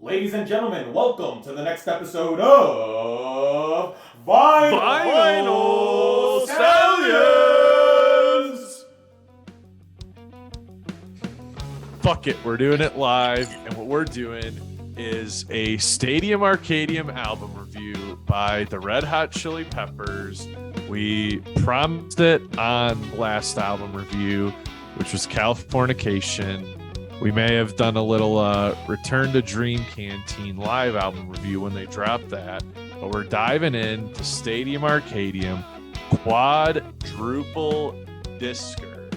Ladies and gentlemen, welcome to the next episode of Vinyl Stallions! Fuck it, we're doing it live, and what we're doing is a Stadium Arcadium album review by the Red Hot Chili Peppers. We promised it on the last album review, which was Californication. We may have done a little Return to Dream Canteen live album review when they dropped that, but we're diving into Stadium Arcadium Quadruple Discer.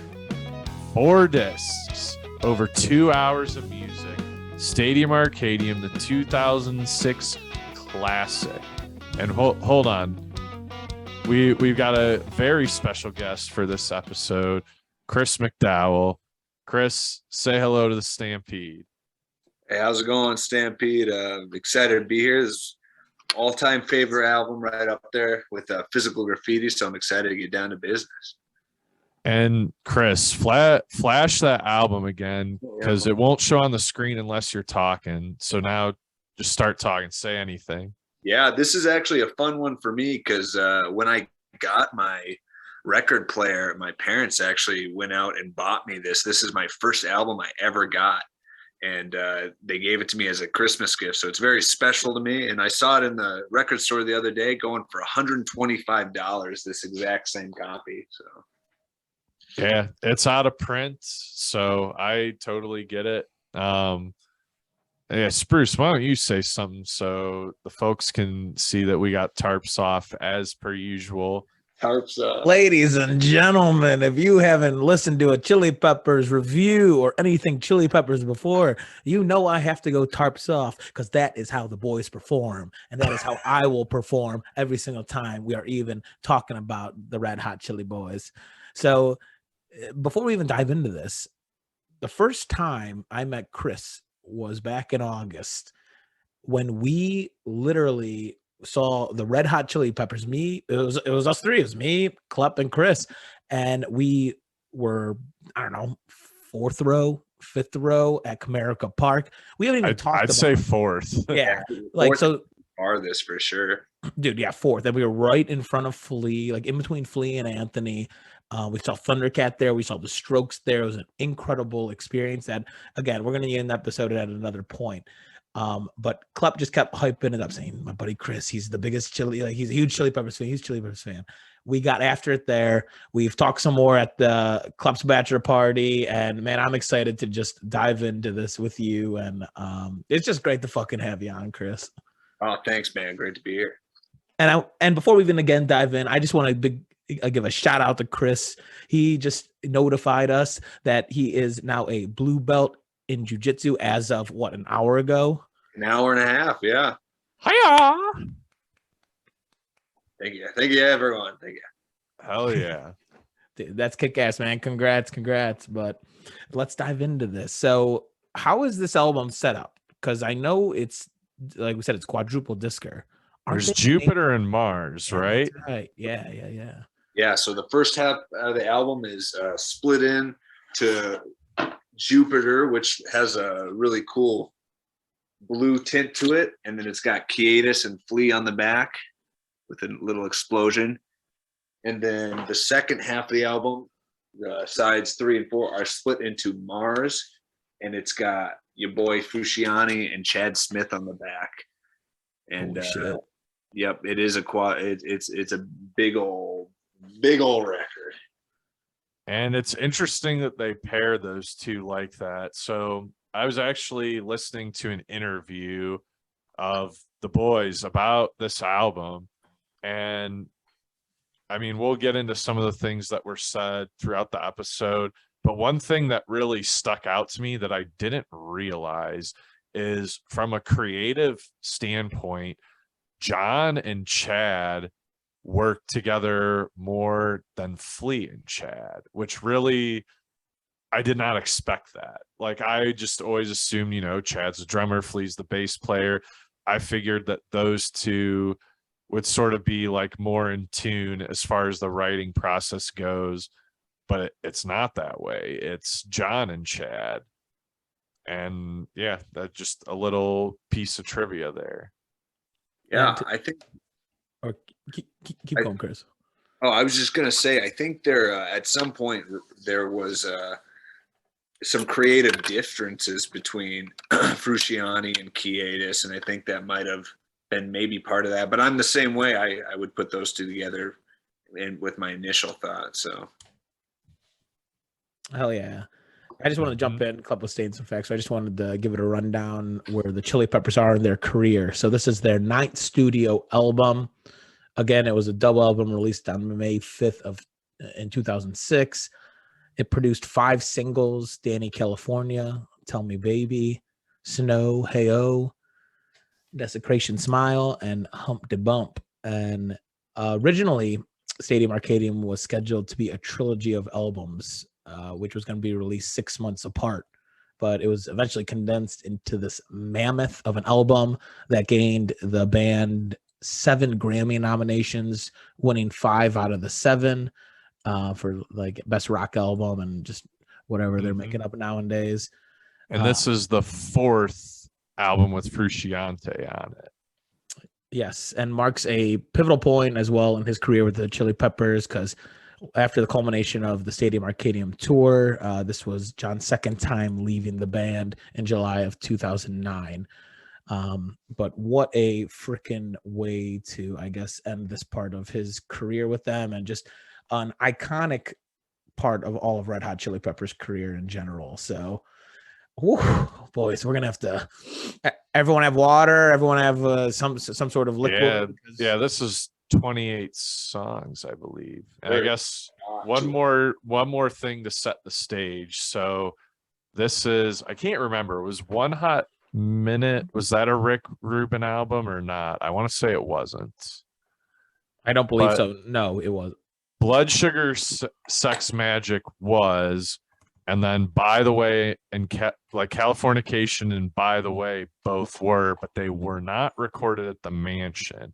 4 discs, over 2 hours of music. Stadium Arcadium, the 2006 classic. And hold on, we've got a very special guest for this episode, Chris McDowell. Chris, say hello to the Stampede. Hey, how's it going, Stampede? Excited to be here. This is all-time favorite album right up there with Physical Graffiti, so I'm excited to get down to business. And Chris, flash that album again, because it won't show on the screen unless you're talking. So now just start talking. Say anything. Yeah, this is actually a fun one for me because when I got my record player, my parents actually went out and bought me this. This is my first album I ever got, and they gave it to me as a Christmas gift, so it's very special to me. And I saw it in the record store the other day going for $125, this exact same copy. So yeah, it's out of print, so I totally get it. Yeah, Spruce, why don't you say something so the folks can see that we got tarps off as per usual. Ladies and gentlemen, if you haven't listened to a Chili Peppers review or anything Chili Peppers before, you know I have to go tarps off, because that is how the boys perform, and that is how I will perform every single time we are even talking about the Red Hot Chili Boys. So before we even dive into this, the first time I met Chris was back in August, when we literally saw the Red Hot Chili Peppers. It was us three. It was me, Klepp, and Chris, and we were, I don't know, 4th row, 5th row at Comerica Park. We haven't even talked. I'd say 4th. Yeah, like so. Farthest for sure, dude. Yeah, 4th. And we were right in front of Flea, like in between Flea and Anthony. We saw Thundercat there. We saw the Strokes there. It was an incredible experience. And again, we're going to end the episode at another point. But Klepp just kept hyping it up, saying, my buddy Chris, he's the biggest Chili, like he's a huge Chili Peppers fan. He's a Chili Peppers fan. We got after it there. We've talked some more at the Klepp's bachelor party, and man, I'm excited to just dive into this with you. And it's just great to fucking have you on, Chris. Oh, thanks, man. Great to be here. And before we even again dive in, I just want to give a shout out to Chris. He just notified us that he is now a blue belt in jiu-jitsu as of an hour ago? An hour and a half, yeah. Hiya! Thank you, everyone. Thank you. Hell yeah. Dude, that's kick-ass, man. Congrats. But let's dive into this. So how is this album set up? Because I know it's, like we said, it's quadruple discer. There's Jupiter and Mars, right? That's right. Yeah. Yeah, so the first half of the album is split in to Jupiter, which has a really cool blue tint to it, and then it's got Quietus and Flea on the back with a little explosion. And then the second half of the album, sides 3 and 4 are split into Mars, and it's got your boy Frusciante and Chad Smith on the back. And yep, it is it's a big old record. And it's interesting that they pair those two like that. So I was actually listening to an interview of the boys about this album. And I mean, we'll get into some of the things that were said throughout the episode. But one thing that really stuck out to me that I didn't realize is, from a creative standpoint, John and Chad work together more than Flea and Chad, which really, I did not expect that. Like, I just always assumed, Chad's the drummer, Flea's the bass player. I figured that those two would sort of be like more in tune as far as the writing process goes, but it's not that way. It's John and Chad. And yeah, that's just a little piece of trivia there. Yeah, And- I think. Or keep going, Chris. Oh, I was just gonna say, I think there at some point there was some creative differences between Frusciante and Kiedis, and I think that might have been maybe part of that. But I'm the same way. I would put those two together, and with my initial thought. So. Hell yeah. I just wanted to jump in a couple of statements and facts. So I just wanted to give it a rundown where the Chili Peppers are in their career. So this is their 9th studio album. Again, it was a double album released on May 5th in 2006. It produced 5 singles: Danny California, Tell Me Baby, Snow, Hey-O, Desecration Smile, and Hump de Bump. And originally, Stadium Arcadium was scheduled to be a trilogy of albums, which was going to be released 6 months apart. But it was eventually condensed into this mammoth of an album that gained the band 7 Grammy nominations, winning 5 out of the 7 for like best rock album and just whatever they're making up nowadays. And this is the 4th album with Frusciante on it. Yes, and marks a pivotal point as well in his career with the Chili Peppers, because after the culmination of the Stadium Arcadium tour, this was John's 2nd time leaving the band in July of 2009. But what a freaking way to, I guess, end this part of his career with them, and just an iconic part of all of Red Hot Chili Peppers' career in general. So, whew, boys, we're gonna have to. Everyone have water. Everyone have some sort of liquid. Yeah, this is 28 songs, I believe. And I guess one more thing to set the stage. So this is, I can't remember, it was One Hot Minute. Was that a Rick Rubin album or not? I want to say it wasn't. I don't believe so. No, it was. Blood Sugar Sex Magic was, and then By the Way and like Californication and By the Way both were, but they were not recorded at the Mansion.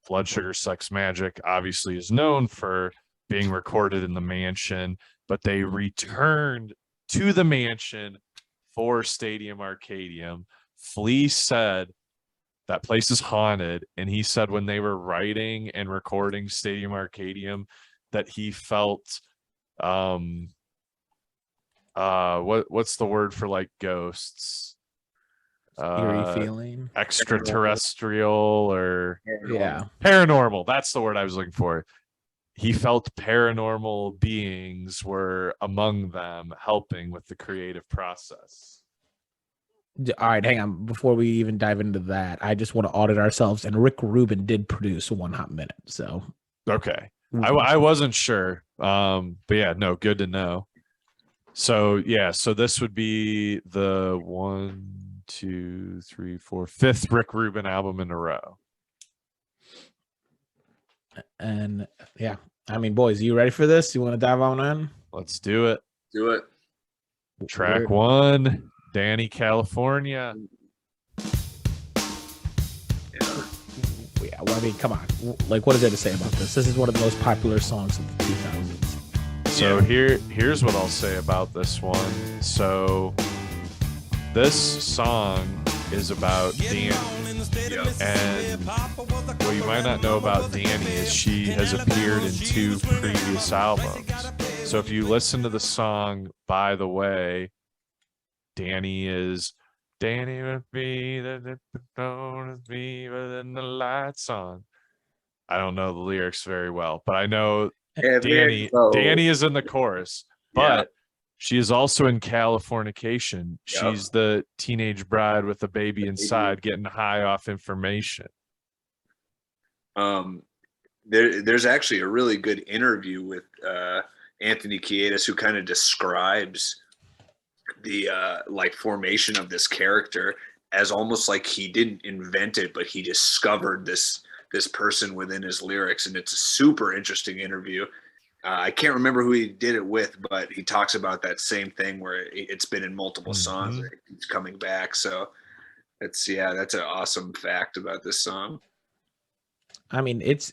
Blood Sugar Sex Magic obviously is known for being recorded in the Mansion, but they returned to the Mansion for Stadium Arcadium. Flea said that place is haunted, and he said when they were writing and recording Stadium Arcadium that he felt what's the word for like ghosts? Eerie feeling, extraterrestrial, or paranormal. That's the word I was looking for. He felt paranormal beings were among them, helping with the creative process. All right, hang on. Before we even dive into that, I just want to audit ourselves. And Rick Rubin did produce One Hot Minute. So okay, I wasn't sure, but yeah, no, good to know. So yeah, so this would be the 1, 2, 3, 4, 5th Rick Rubin album in a row. And yeah, I mean, boys, you ready for this? You want to dive on in? Let's do it. Do it. Track 1, Danny California. Yeah, well, I mean, come on. Like, what is there to say about this? This is one of the most popular songs of the 2000s. So here's what I'll say about this one. So this song is about Danny. And what you might not know about Danny is she has appeared in 2 previous albums. So if you listen to the song By the Way, Danny with me, the phone with me, but then the lights on. I don't know the lyrics very well, but I know Danny is in the chorus, but she is also in Californication. She's the teenage bride with a baby inside getting high off information. There's actually a really good interview with Anthony Kiedis, who kind of describes the like formation of this character as almost like he didn't invent it, but he discovered this person within his lyrics. And it's a super interesting interview. I can't remember who he did it with, but he talks about that same thing where it's been in multiple songs and it's coming back. So that's an awesome fact about this song. I mean, it's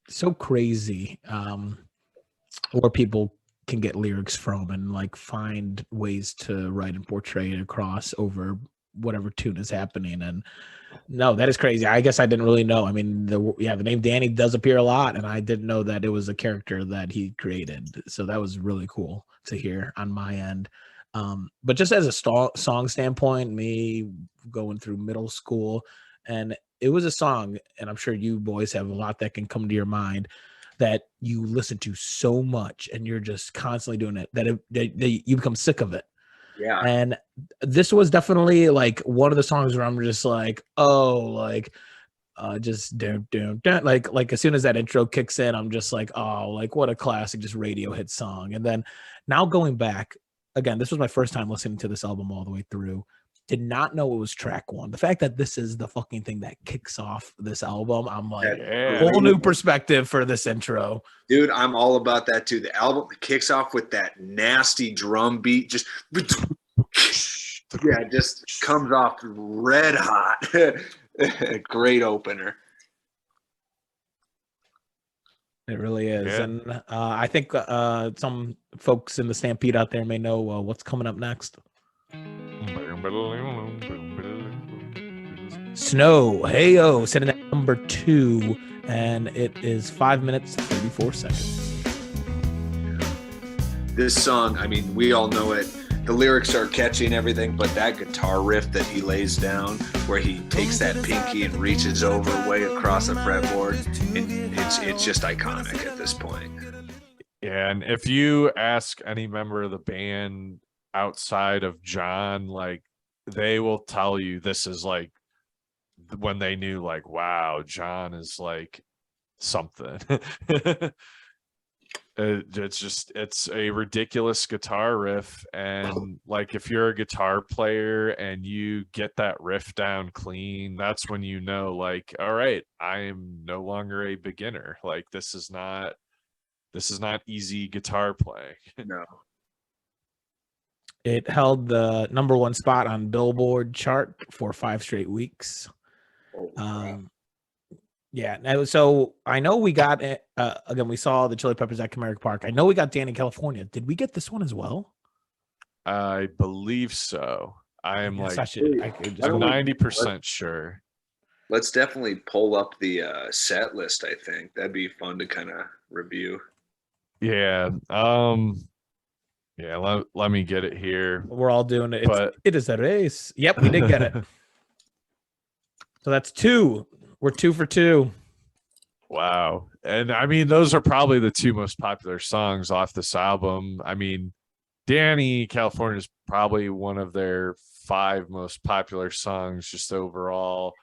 so crazy where people can get lyrics from and like find ways to write and portray it across over whatever tune is happening. And no, that is crazy. I guess I didn't really know. I mean, the name Danny does appear a lot, and I didn't know that it was a character that he created. So that was really cool to hear on my end. But just as a song standpoint, me going through middle school, and it was a song, and I'm sure you boys have a lot that can come to your mind that you listen to so much, and you're just constantly doing it that you become sick of it. Yeah. And this was definitely like one of the songs where I'm just like, oh, like just down, like as soon as that intro kicks in, I'm just like, oh, like what a classic, just radio hit song. And then now going back again, this was my first time listening to this album all the way through. Did not know it was track one. The fact that this is the fucking thing that kicks off this album, I'm like, whole new perspective for this intro. Dude, I'm all about that too. The album kicks off with that nasty drum beat, just yeah, just comes off red hot. Great opener. It really is. Yeah. And I think some folks in the Stampede out there may know what's coming up next. Snow, Heyo, sitting at number 2, and it is 5 minutes 34 seconds. This song, I mean, we all know it. The lyrics are catchy and everything, but that guitar riff that he lays down, where he takes that pinky and reaches over way across the fretboard, and it's just iconic at this point. Yeah, and if you ask any member of the band outside of John, like they will tell you this is like when they knew, like, wow, John is like something. It's a ridiculous guitar riff, and like if you're a guitar player and you get that riff down clean, that's when you know, like, all right, I am no longer a beginner. Like this is not easy guitar playing. No. It held the number 1 spot on Billboard chart for 5 straight weeks. Yeah, so I know we got it again. We saw the Chili Peppers at Comerica Park. I know we got Danny California. Did we get this one as well? I believe so. I am like 90% sure. Let's definitely pull up the set list. I think that'd be fun to kind of review. Yeah. Yeah. Let me get it here. We're all doing it. But it is a race. Yep, we did get it. So that's 2. We're 2 for 2. Wow. And I mean, those are probably the 2 most popular songs off this album. I mean, Danny California is probably one of their 5 most popular songs just overall.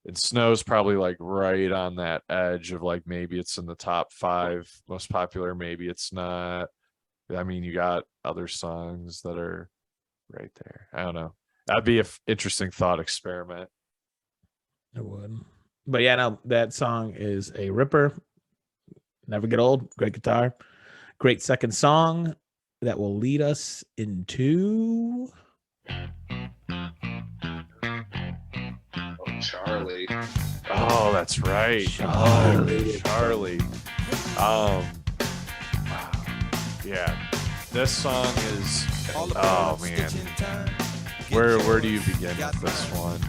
And Snow's probably like right on that edge of like, maybe it's in the top 5 most popular, maybe it's not. I mean, you got other songs that are right there. I don't know. That'd be an interesting thought experiment. It would. But yeah, no, that song is a ripper. Never get old. Great guitar. Great second song that will lead us into Charlie. Oh, that's right. Charlie. Wow. Yeah. This song is, oh man. Where do you begin with this one?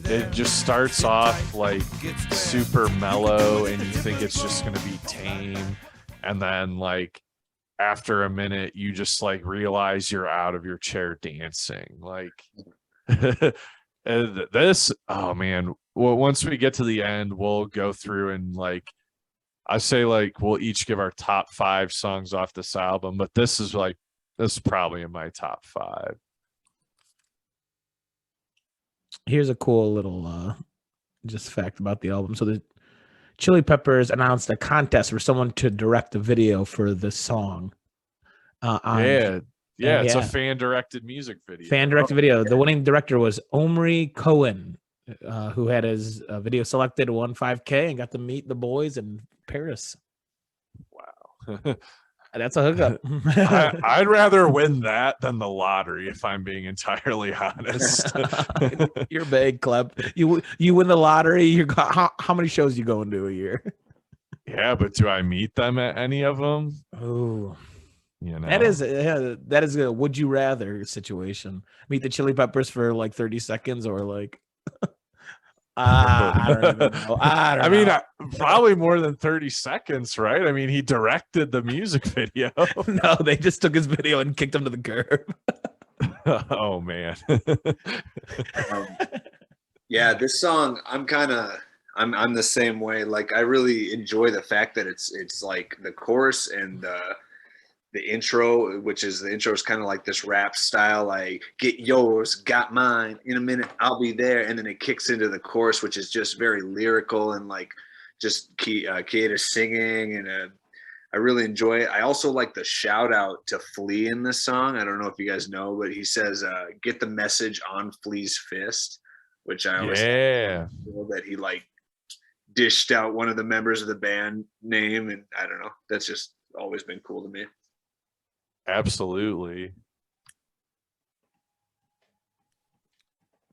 It just starts off like super mellow and you think it's just going to be tame, and then like after a minute you just like realize you're out of your chair dancing. Like this, oh man. Well, once we get to the end, we'll go through and like I say like we'll each give our top 5 songs off this album, but this is probably in my top 5. Here's a cool little just fact about the album. So the Chili Peppers announced a contest for someone to direct a video for this song. It's a fan-directed music video. Fan-directed video. The winning director was Omri Cohen, who had his video selected, won 5K, and got to meet the boys in Paris. Wow. That's a hookup. I'd rather win that than the lottery, if I'm being entirely honest. You're big, Cleb. You win the lottery. How many shows you going to a year? Yeah, but do I meet them at any of them? Oh, You know, That is a would you rather situation. Meet the Chili Peppers for like 30 seconds or like I don't even know. I don't know. Probably more than 30 seconds, right? I mean, he directed the music video. No, they just took his video and kicked him to the curb. Oh man. Yeah, this song, I'm the same way. Like I really enjoy the fact that it's like the chorus and the intro, which is the intro is kind of like this rap style, like get yours, got mine, in a minute I'll be there, and then it kicks into the chorus, which is just very lyrical and like just Kieda singing, and I really enjoy it. I also like the shout out to Flea in this song. I don't know if you guys know, but he says, "Get the message on Flea's fist," which I always thought that he like dished out one of the members of the band name, and I don't know. That's just always been cool to me. Absolutely.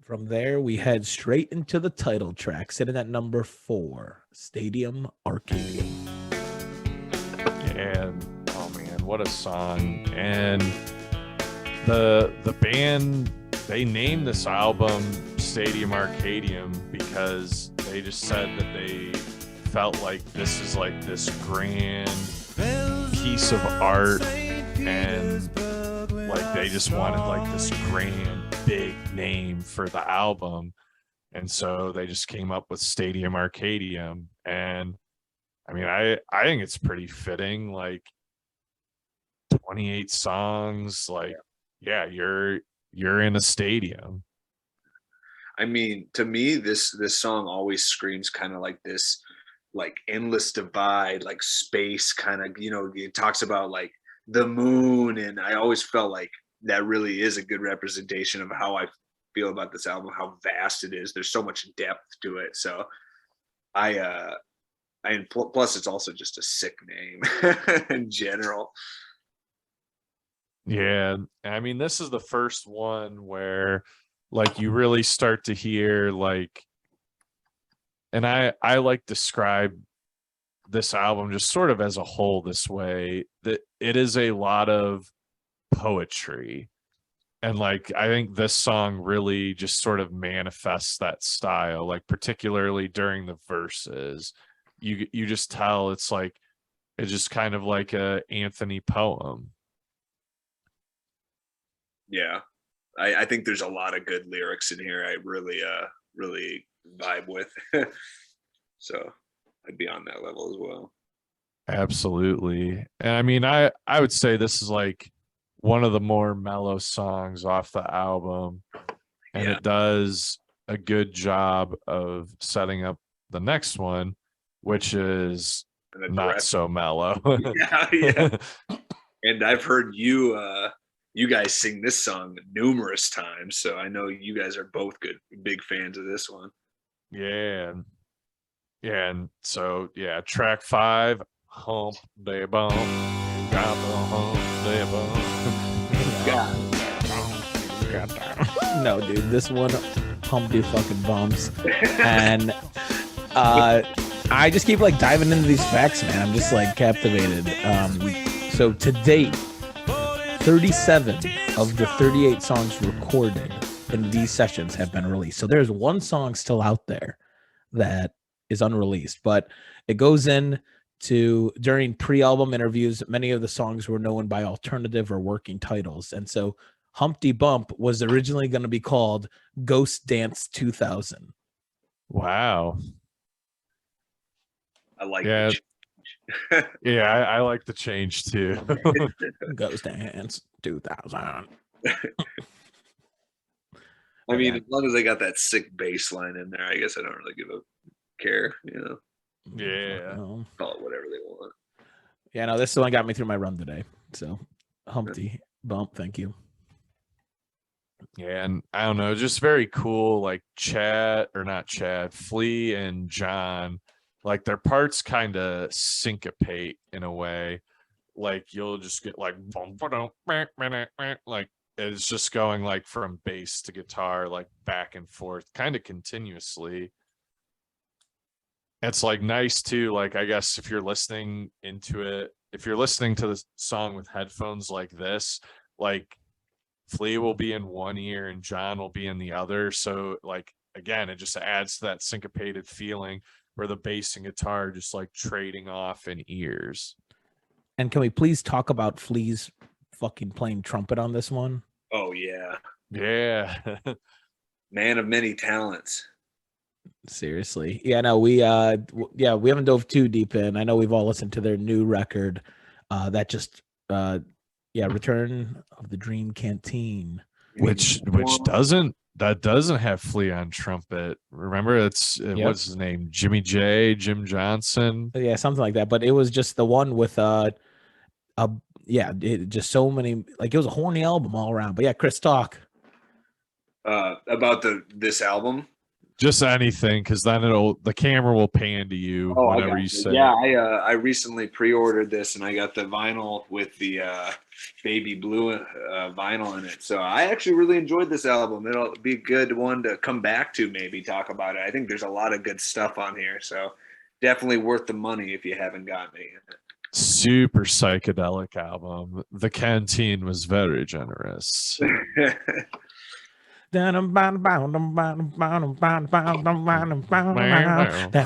From there, we head straight into the title track, sitting at number 4, Stadium Arcadium. And oh man, what a song. And the band, they named this album Stadium Arcadium because they just said that they felt like this is like this grand piece of art, and like they just wanted like this grand big name for the album, and so they just came up with Stadium Arcadium. And I mean, I think it's pretty fitting, like 28 songs, like yeah, you're in a stadium. I mean, to me, this song always screams kind of like this, like endless divide, like space kind of, it talks about like the moon. And I always felt like that really is a good representation of how I feel about this album, how vast it is. There's so much depth to it. So plus it's also just a sick name in general. Yeah. I mean, this is the first one where like you really start to hear like, and I like describe this album just sort of as a whole this way, that it is a lot of poetry. And like I think this song really just sort of manifests that style, like particularly during the verses. You just tell it's just kind of like a Anthony poem. Yeah. I think there's a lot of good lyrics in here. I really vibe with. So I'd be on that level as well. Absolutely. And I mean, I would say this is like one of the more mellow songs off the album, and it does a good job of setting up the next one, which is not so mellow. Yeah. And I've heard you guys sing this song numerous times, so I know you guys are both big fans of this one. Yeah. And so track 5, Hump Day Bump. Got the hump day bump. No, dude, this one Humpty fucking bumps. And I just keep like diving into these facts, man. I'm just like captivated. So to date, 37 of the 38 songs recorded in these sessions have been released. So there's one song still out there that is unreleased, but it goes in to during pre-album interviews, many of the songs were known by alternative or working titles. And so Humpty Bump was originally going to be called Ghost Dance 2000. Wow. I like it. Yeah, I like the change too. Ghost Dance 2000. I mean, as long as they got that sick bass line in there, I guess I don't really care, Yeah. Call it whatever they want. Yeah, no, this one got me through my run today. So Humpty Bump, thank you. Yeah, and I don't know, just very cool, like Flea and John, like their parts kind of syncopate in a way. Like you'll just get like it's just going like from bass to guitar, like back and forth, kind of continuously. It's like nice too, like I guess if you're listening into it if you're listening to this song with headphones like this, like Flea will be in one ear and John will be in the other. So like again, it just adds to that syncopated feeling where the bass and guitar are just like trading off in ears. And can we please talk about Flea's fucking playing trumpet on this one? Oh yeah, Yeah. man of many talents. Seriously. Yeah, no, we haven't dove too deep in. I know we've all listened to their new record that just Return of the Dream Canteen. which doesn't have Flea on trumpet. Remember, what's his name? Jimmy J, Jim Johnson. Yeah, something like that. But it was just the one with just so many, like it was a horny album all around. But yeah, Chris, talk. About this album. Just anything, because then the camera will pan to you whenever you say. Yeah, I recently pre-ordered this and I got the vinyl with the baby blue vinyl in it. So I actually really enjoyed this album. It'll be a good one to come back to, maybe talk about it. I think there's a lot of good stuff on here, so definitely worth the money if you haven't gotten it yet. Super psychedelic album. The Canteen was very generous. That's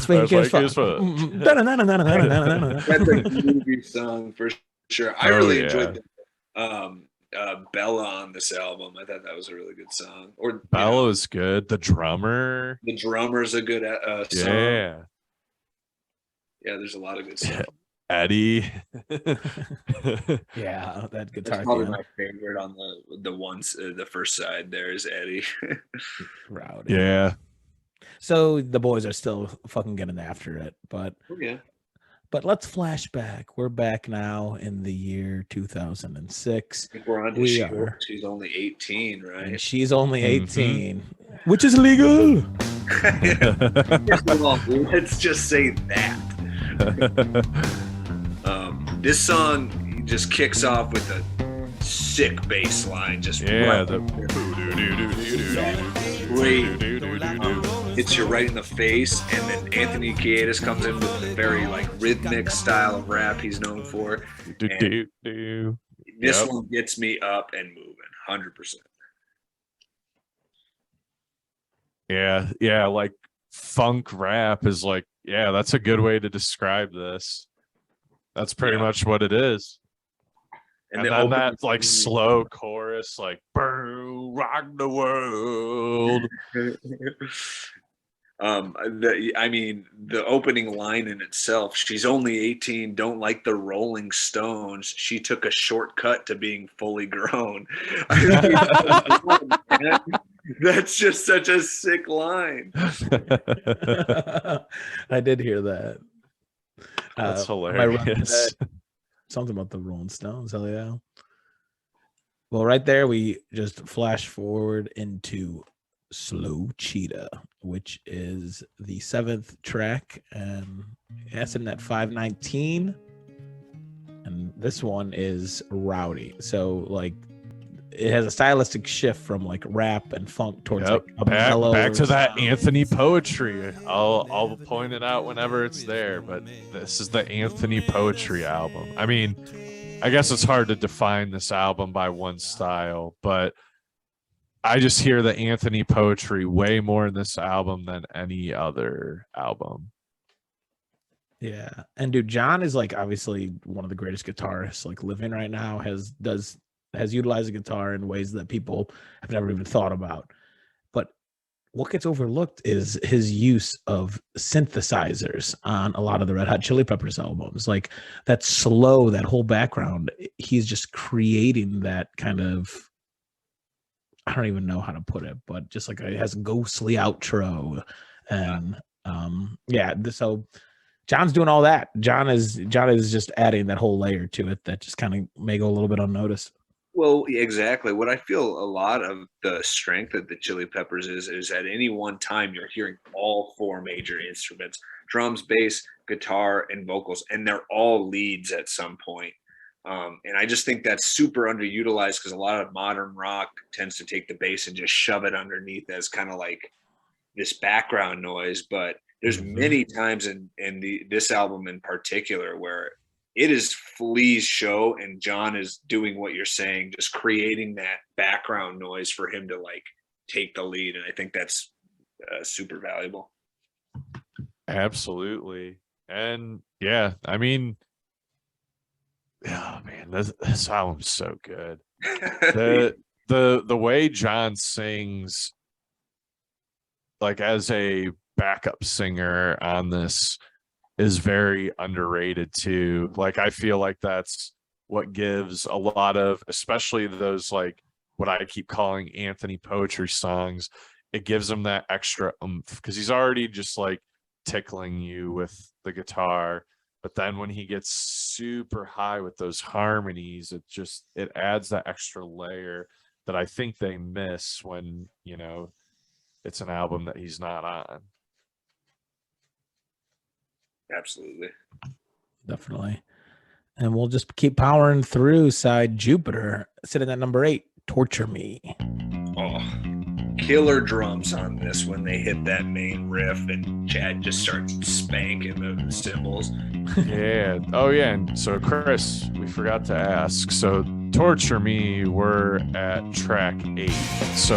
Vegas. That's a movie song for sure. I really enjoyed Bella on this album. I thought that was a really good song. Or Bella is good. The drummer's a good song. Yeah, there's a lot of good stuff. Eddie. Yeah, that guitar. That's probably my favorite on the first side. There is Eddie. Rowdy. Yeah. So the boys are still fucking getting after it, but yeah. But let's flash back. We're back now in the year 2006. I think we're on to she's only 18, right? And she's only 18, which is illegal. Let's just say that. This song just kicks off with a sick bass line. Just hits you right in the face, and then Anthony Kiedis comes in with the very like rhythmic style of rap he's known for. This one gets me up and moving, 100%. Yeah, like funk rap is like, yeah, that's a good way to describe this. That's pretty much what it is. And then that like slow chorus, like "Burn, rock the world." The opening line in itself, she's only 18, don't like the Rolling Stones. She took a shortcut to being fully grown. That's just such a sick line. I did hear that. That's hilarious. Something about the Rolling Stones. Hell yeah. Well, right there, we just flash forward into Slow Cheetah, which is the 7th track, and it's in that 519. And this one is rowdy. So, like, it has a stylistic shift from like rap and funk towards like a mellow. Back to that Anthony poetry. I'll point it out whenever it's there, but this is the Anthony poetry album. I mean, I guess it's hard to define this album by one style, but I just hear the Anthony poetry way more in this album than any other album. Yeah. And dude, John is like obviously one of the greatest guitarists like living right now, has utilized the guitar in ways that people have never even thought about. But what gets overlooked is his use of synthesizers on a lot of the Red Hot Chili Peppers albums. Like that slow, that whole background, he's just creating that kind of, I don't even know how to put it, but just like it has a ghostly outro. And so John's doing all that. John is just adding that whole layer to it that just kind of may go a little bit unnoticed. Well, exactly. What I feel a lot of the strength of the Chili Peppers is at any one time you're hearing all 4 major instruments: drums, bass, guitar, and vocals, and they're all leads at some point. And I just think that's super underutilized because a lot of modern rock tends to take the bass and just shove it underneath as kind of like this background noise. But there's many times in this album in particular where it is Flea's show, and John is doing what you're saying, just creating that background noise for him to like take the lead. And I think that's super valuable. Absolutely. And yeah, I mean, oh man, this album's so good. The way John sings, like as a backup singer on this, is very underrated too. Like I feel like that's what gives a lot of, especially those like what I keep calling Anthony poetry songs, it gives him that extra oomph because he's already just like tickling you with the guitar, but then when he gets super high with those harmonies, it adds that extra layer that I think they miss when, you know, it's an album that he's not on. Absolutely. Definitely. And we'll just keep powering through side Jupiter, sitting at number 8, Torture Me. Oh, killer drums on this when they hit that main riff and Chad just starts spanking the cymbals. Yeah. Oh yeah. And so Chris, we forgot to ask. So Torture Me, we're at track 8. So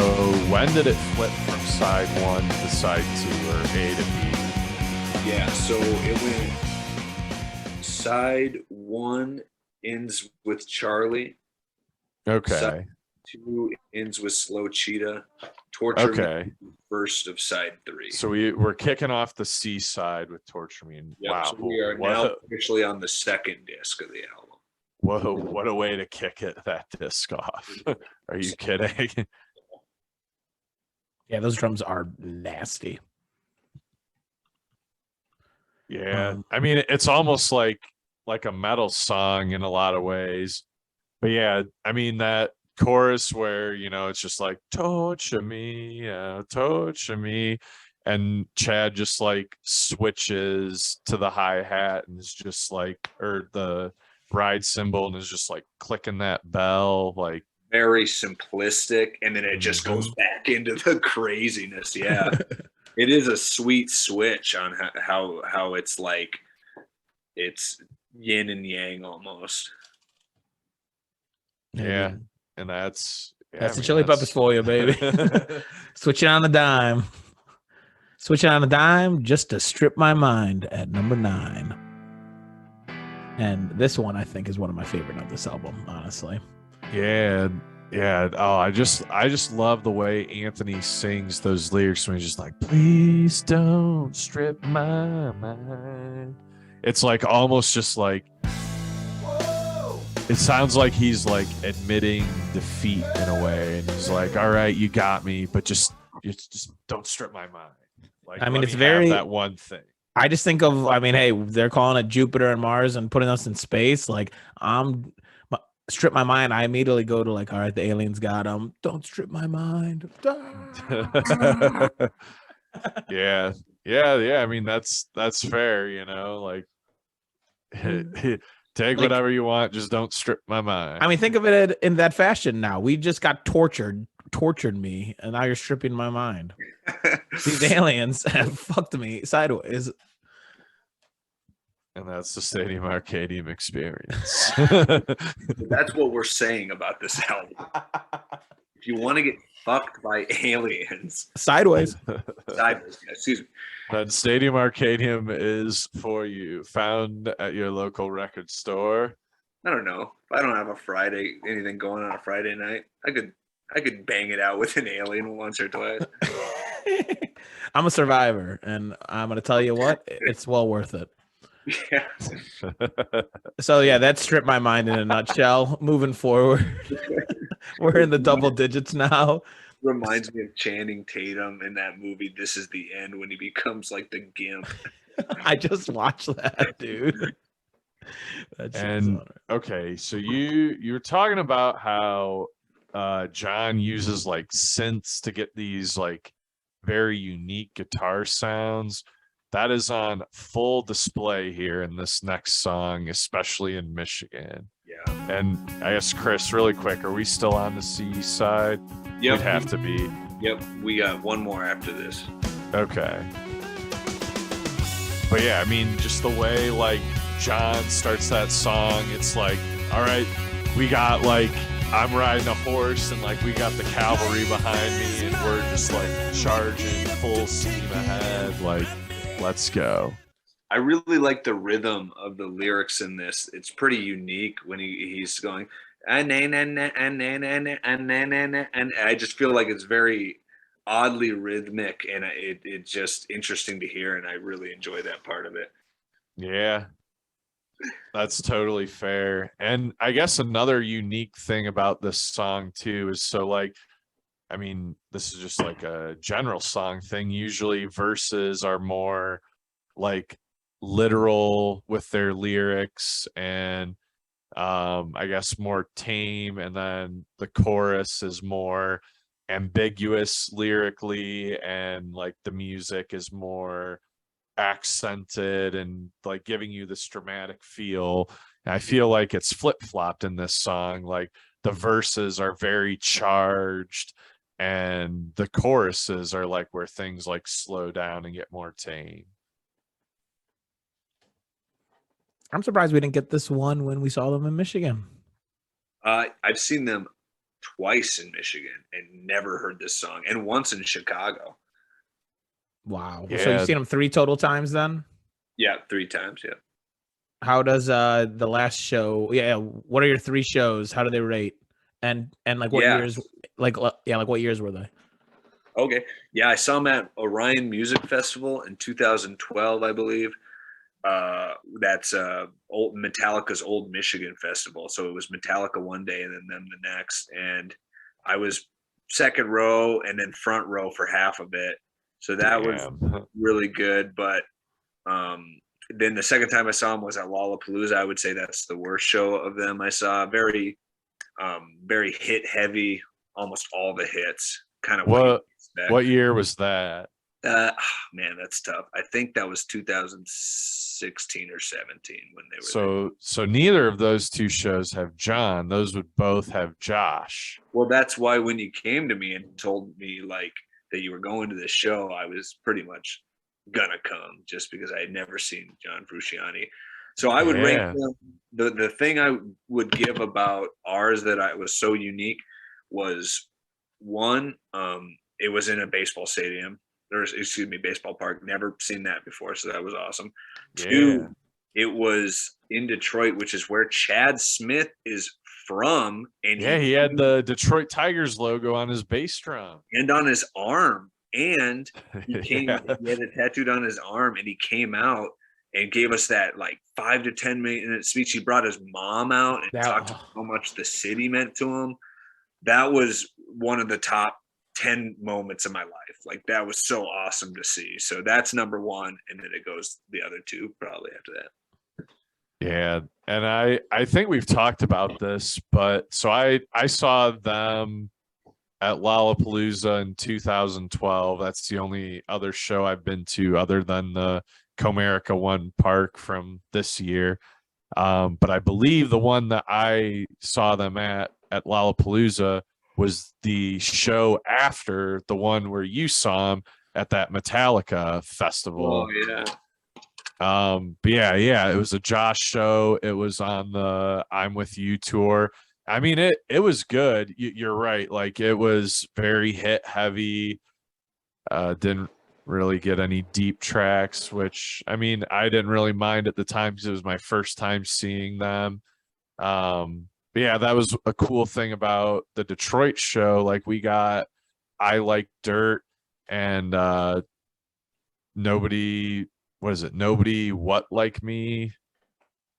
when did it flip from side 1 to side 2 or A to B? Yeah, so it went side 1 ends with Charlie. Okay. Side 2 ends with Slow Cheetah. Torture Me, first of side 3. So we're kicking off the C side with Torture Me. Yep, Wow. so we are now officially on the second disc of the album. Whoa, what a way to kick that disc off. Are you kidding? Yeah, those drums are nasty. Yeah, I mean, it's almost like a metal song in a lot of ways. But yeah, I mean, that chorus where, you know, it's just like, torture me, torture me. And Chad just like switches to the hi-hat and is just like, or the ride cymbal and is just like clicking that bell, like very simplistic. And then it just goes back into the craziness. Yeah. It is a sweet switch on how it's like, it's yin and yang almost. Yeah. And that's the Chili Peppers for you, baby. Switching on the dime. Switching on the dime just to strip my mind at number 9. And this one, I think, is one of my favorite of this album, honestly. Yeah. Yeah. Oh, I just love the way Anthony sings those lyrics when he's just like, please don't strip my mind. It's like almost just like, it sounds like he's like admitting defeat in a way. And he's like, all right, you got me, but just don't strip my mind. Like, I mean, it's have very that one thing. I just think of, I mean, hey, they're calling it Jupiter and Mars and putting us in space. Like, strip my mind. I immediately go to like, all right, the aliens got them. Don't strip my mind. Yeah. I mean, that's fair, you know, like take whatever you want, just don't strip my mind. I mean, think of it in that fashion now. We just got tortured me, and now you're stripping my mind. These aliens have fucked me sideways. And that's the Stadium Arcadium experience. That's what we're saying about this album. If you want to get fucked by aliens, sideways, excuse me, then Stadium Arcadium is for you. Found at your local record store. I don't know. If I don't have anything going on a Friday night, I could bang it out with an alien once or twice. I'm a survivor, and I'm gonna tell you what, it's well worth it. Yeah. So yeah, that stripped my mind in a nutshell. Moving forward, we're in the double digits now. Reminds me of Channing Tatum in that movie This Is the End when he becomes like the gimp. I just watched that, dude. And okay, so you're talking about how John uses like synths to get these like very unique guitar sounds. That is on full display here in this next song, especially in Michigan. Yeah. And I guess, Chris, really quick, are we still on the C side? Yep. We'd have to be. Yep. We got one more after this. Okay. But yeah, I mean, just the way like John starts that song, it's like, all right, we got like, I'm riding a horse and like we got the cavalry behind me and we're just like charging full steam ahead. Like, let's go. I really like the rhythm of the lyrics in this. It's pretty unique when he's going, and I just feel like it's very oddly rhythmic, and it's just interesting to hear, and I really enjoy that part of it. Yeah, that's totally fair. And I guess another unique thing about this song too is, so like, I mean, this is just like a general song thing. Usually verses are more like literal with their lyrics and I guess more tame, and then the chorus is more ambiguous lyrically, and like the music is more accented and like giving you this dramatic feel. And I feel like it's flip-flopped in this song. Like the verses are very charged and the choruses are like where things like slow down and get more tame. I'm surprised we didn't get this one when we saw them in Michigan. I've seen them twice in Michigan and never heard this song, and once in Chicago. Wow. Yeah. So you've seen them 3 total times then? Yeah, 3 times. Yeah. How does the last show? Yeah. What are your 3 shows? How do they rate? And like what years? Like what years were they? Okay. Yeah, I saw them at Orion Music Festival in 2012, I believe. That's Metallica's Old Michigan Festival. So it was Metallica one day and then them the next. And I was second row and then front row for half of it. So that was really good. But then the second time I saw them was at Lollapalooza. I would say that's the worst show of them I saw. Very hit heavy, almost all the hits. Kind of what year was that? Man, that's tough. I think that was 2016 or 17 when they were So neither of those 2 shows have John. Those would both have Josh. Well, that's why when you came to me and told me like that you were going to this show, I was pretty much gonna come just because I had never seen John Frusciante. So I would rank them. The thing I would give about ours that I was so unique was, one, it was in a baseball stadium. Baseball park. Never seen that before, so that was awesome. Yeah. 2, it was in Detroit, which is where Chad Smith is from. And he had the Detroit Tigers logo on his bass drum and on his arm, and he came. He had it tattooed on his arm, and he came out and gave us that like 5 to 10 minute speech. He brought his mom out and talked about how much the city meant to him. That was one of the top 10 moments of my life. Like that was so awesome to see. So that's number 1, and then it goes the other 2 probably after that. Yeah, and I think we've talked about this, but so I saw them at Lollapalooza in 2012. That's the only other show I've been to other than the Comerica One Park from this year. But I believe the one that I saw them at Lollapalooza was the show after the one where you saw him at that Metallica festival. Oh yeah. But yeah, it was a Josh show. It was on the I'm With You tour. I mean, it was good. You're right. Like it was very hit heavy. Didn't really get any deep tracks, which I mean, I didn't really mind at the time because it was my first time seeing them. But yeah, that was a cool thing about the Detroit show. Like we got I Like Dirt and Nobody What Like Me.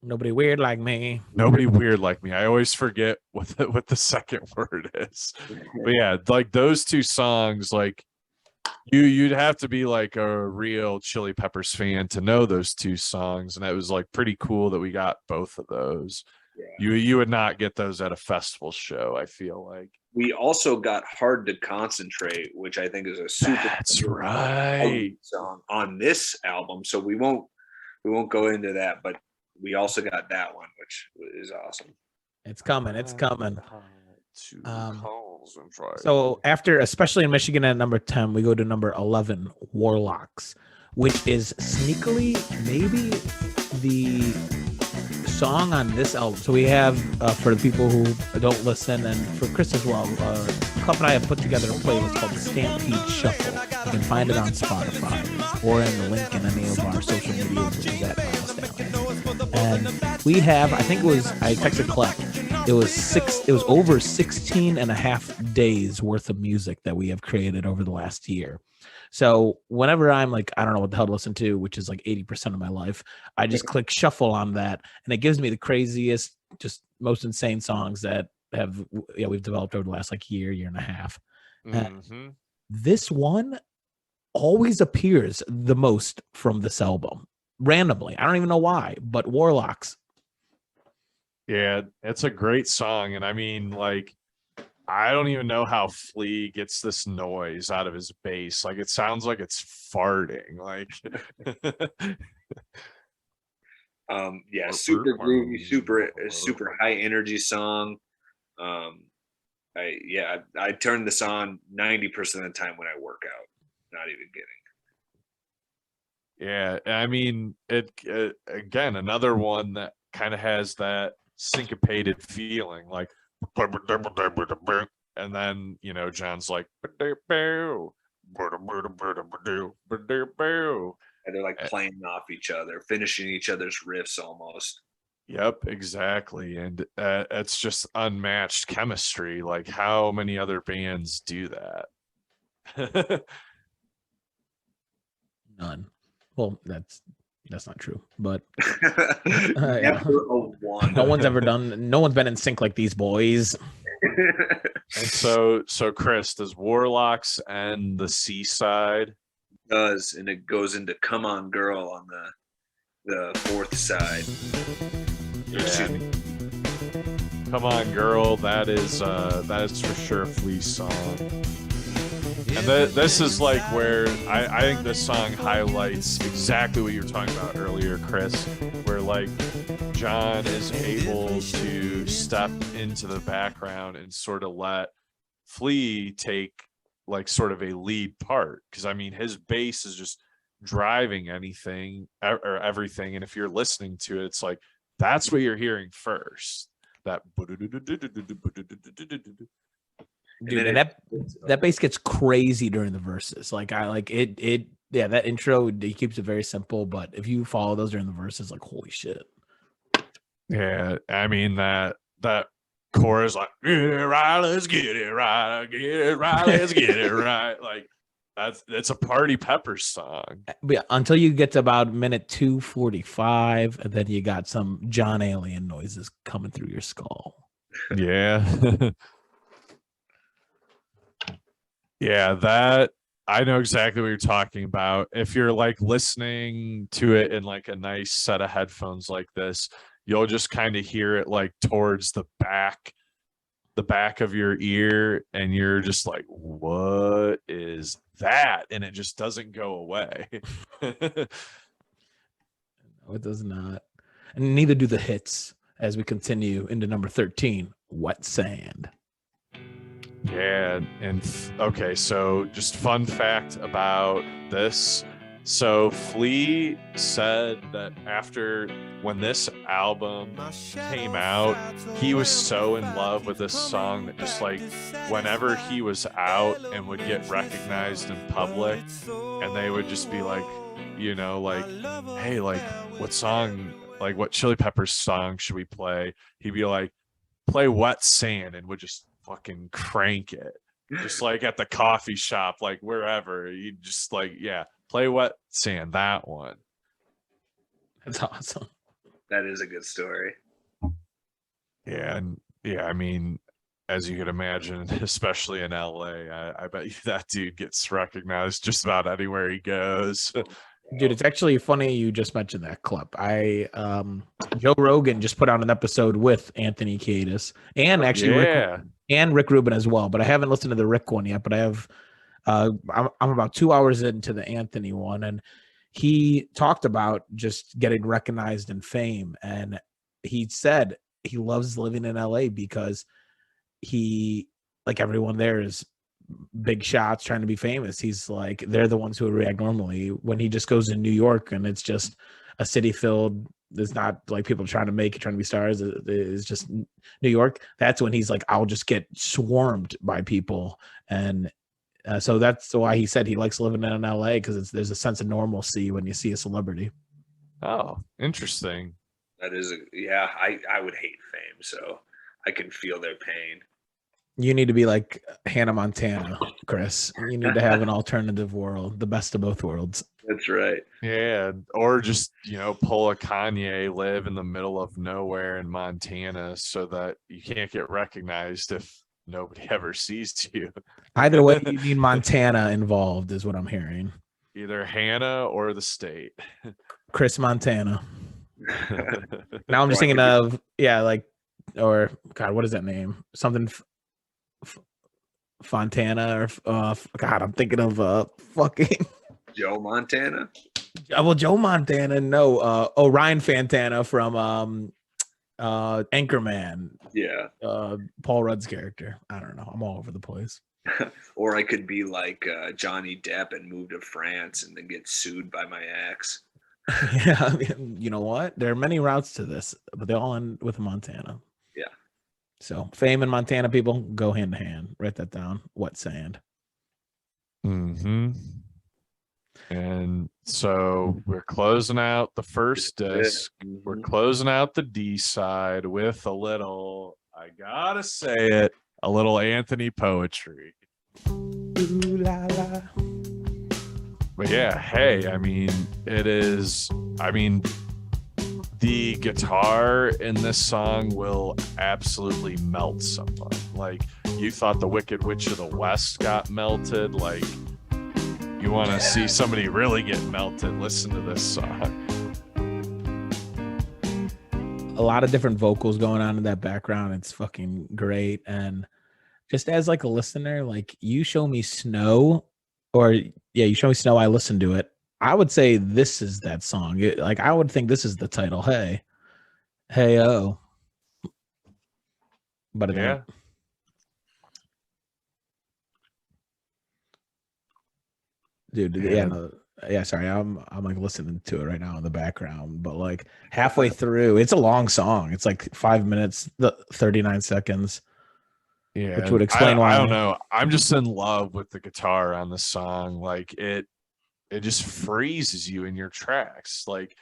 Nobody weird like me. Nobody weird like me. I always forget what the second word is. But yeah, like those 2 songs, like you'd have to be like a real Chili Peppers fan to know those 2 songs, and that was like pretty cool that we got both of those. Yeah. You would not get those at a festival show, I feel like. We also got Hard to Concentrate, which I think is a super song on this album. So we won't go into that, but we also got that one, which is awesome. It's coming. So after, especially in Michigan at number 10, we go to number 11, Warlocks, which is sneakily maybe the song on this album. So we have, for the people who don't listen, and for Chris as well, Club and I have put together a playlist called the Stampede Shuffle. You can find it on Spotify or in the link in any of our social medias, which is at Stallions. And we have, I think it was, I texted Club. It was over 16 and a half days worth of music that we have created over the last year. So whenever I'm like, I don't know what the hell to listen to, which is like 80% of my life, I just click shuffle on that, and it gives me the craziest, just most insane songs that we've developed over the last like year and a half. Mm-hmm. This one always appears the most from this album randomly. I don't even know why, but Warlocks. Yeah, it's a great song. And I mean, like, I don't even know how Flea gets this noise out of his bass. Like, it sounds like it's farting. Like, yeah, super groovy, super high energy song. I turn this on 90% of the time when I work out. Not even kidding. yeah, I mean, it again, another one that kind of has that syncopated feeling, like, and then, you know, John's like, And they're like playing off each other, finishing each other's riffs almost. yep, exactly. And it's just unmatched chemistry. Like, how many other bands do that? None. Well, that's not true, but Never a one. no one's been in sync like these boys. And so Chris, does Warlocks and the Seaside? Does, and it goes into Come On Girl on the fourth side. Yeah. Come On Girl, that is for sure a Flea song. And this is like where I think this song highlights exactly what you were talking about earlier, Chris, where like John is able to step into the background and sort of let Flea take like sort of a lead part. Because I mean, his bass is just driving anything or everything. And if you're listening to it, it's like, that's what you're hearing first. That Dude, and that bass gets crazy during the verses. Like I like it. Yeah, that intro, he keeps it very simple, but if you follow those during the verses, like holy shit. Yeah, I mean that chorus, like, get it right, let's get it right, get it right, let's get it right. Like that's a Party Peppers song. But yeah, until you get to about minute 2:45, and then you got some John Alien noises coming through your skull. Yeah. Yeah, that I know exactly what you're talking about. If you're like listening to it in like a nice set of headphones like this, you'll just kind of hear it like towards the back of your ear, and you're just like, what is that? And it just doesn't go away. No, it does not. And neither do the hits as we continue into number 13, Wet Sand. Yeah, and okay, so just fun fact about this. So Flea said that when this album came out, he was so in love with this song that just like whenever he was out and would get recognized in public, and they would just be like, you know, like, hey, like what song, like what Chili Peppers song should we play? He'd be like, play Wet Sand, and would just fucking crank it, just like at the coffee shop, like wherever. You just like, yeah, play Wet Sand, that one. That's awesome. That is a good story. Yeah, and yeah, I mean, as you could imagine, especially in LA, I bet you that dude gets recognized just about anywhere he goes. Dude, it's actually funny you just mentioned that clip. Joe Rogan just put out an episode with Anthony Kiedis and actually Rick Rubin as well, but I haven't listened to the Rick one yet. But I have, I'm about 2 hours into the Anthony one, and he talked about just getting recognized in fame, and he said he loves living in LA because he, like everyone there, is big shots trying to be famous. He's like, they're the ones who would react normally. When he just goes to New York and it's just a city filled there's not like people trying to be stars. It's just New York. That's when he's like, I'll just get swarmed by people. And so that's why he said he likes living in LA, because there's a sense of normalcy when you see a celebrity. Oh, interesting. That is I would hate fame, so I can feel their pain. You need to be like Hannah Montana, Chris. You need to have an alternative world, the best of both worlds. That's right. Yeah, or just, pull a Kanye, live in the middle of nowhere in Montana so that you can't get recognized if nobody ever sees you. Either way, you need Montana involved, is what I'm hearing. Either Hannah or the state. Chris Montana. Now I'm just thinking of, or God, what is that name? Something Fontana, or God, I'm thinking of fucking Joe Montana. Well, Joe Montana, no. Ryan Fantana from Anchorman. Yeah. Paul Rudd's character. I don't know. I'm all over the place. Or I could be like Johnny Depp and move to France and then get sued by my ex. Yeah, I mean, you know what? There are many routes to this, but they all end with Montana. Yeah. So fame and Montana, people, go hand in hand. Write that down. Wet sand. Mm-hmm. And so we're closing out the first disc. We're closing out the D side with a little, I gotta say it, a little Anthony poetry. Ooh la la. But yeah, hey, the guitar in this song will absolutely melt someone. Like, you thought the Wicked Witch of the West got melted. Like, you want to see somebody really get melted, listen to this song. A lot of different vocals going on in that background. It's fucking great. And just as like a listener, like, you show me Snow, you show me Snow, I listen to it. I would say this is that song. I would think this is the title. Hey, oh. But yeah. Dude, yeah, sorry, I'm like listening to it right now in the background, but like halfway through, it's a long song. It's like 5 minutes, 39 seconds. Yeah, which would explain why. I don't know. I'm just in love with the guitar on the song. Like, it just freezes you in your tracks. Like,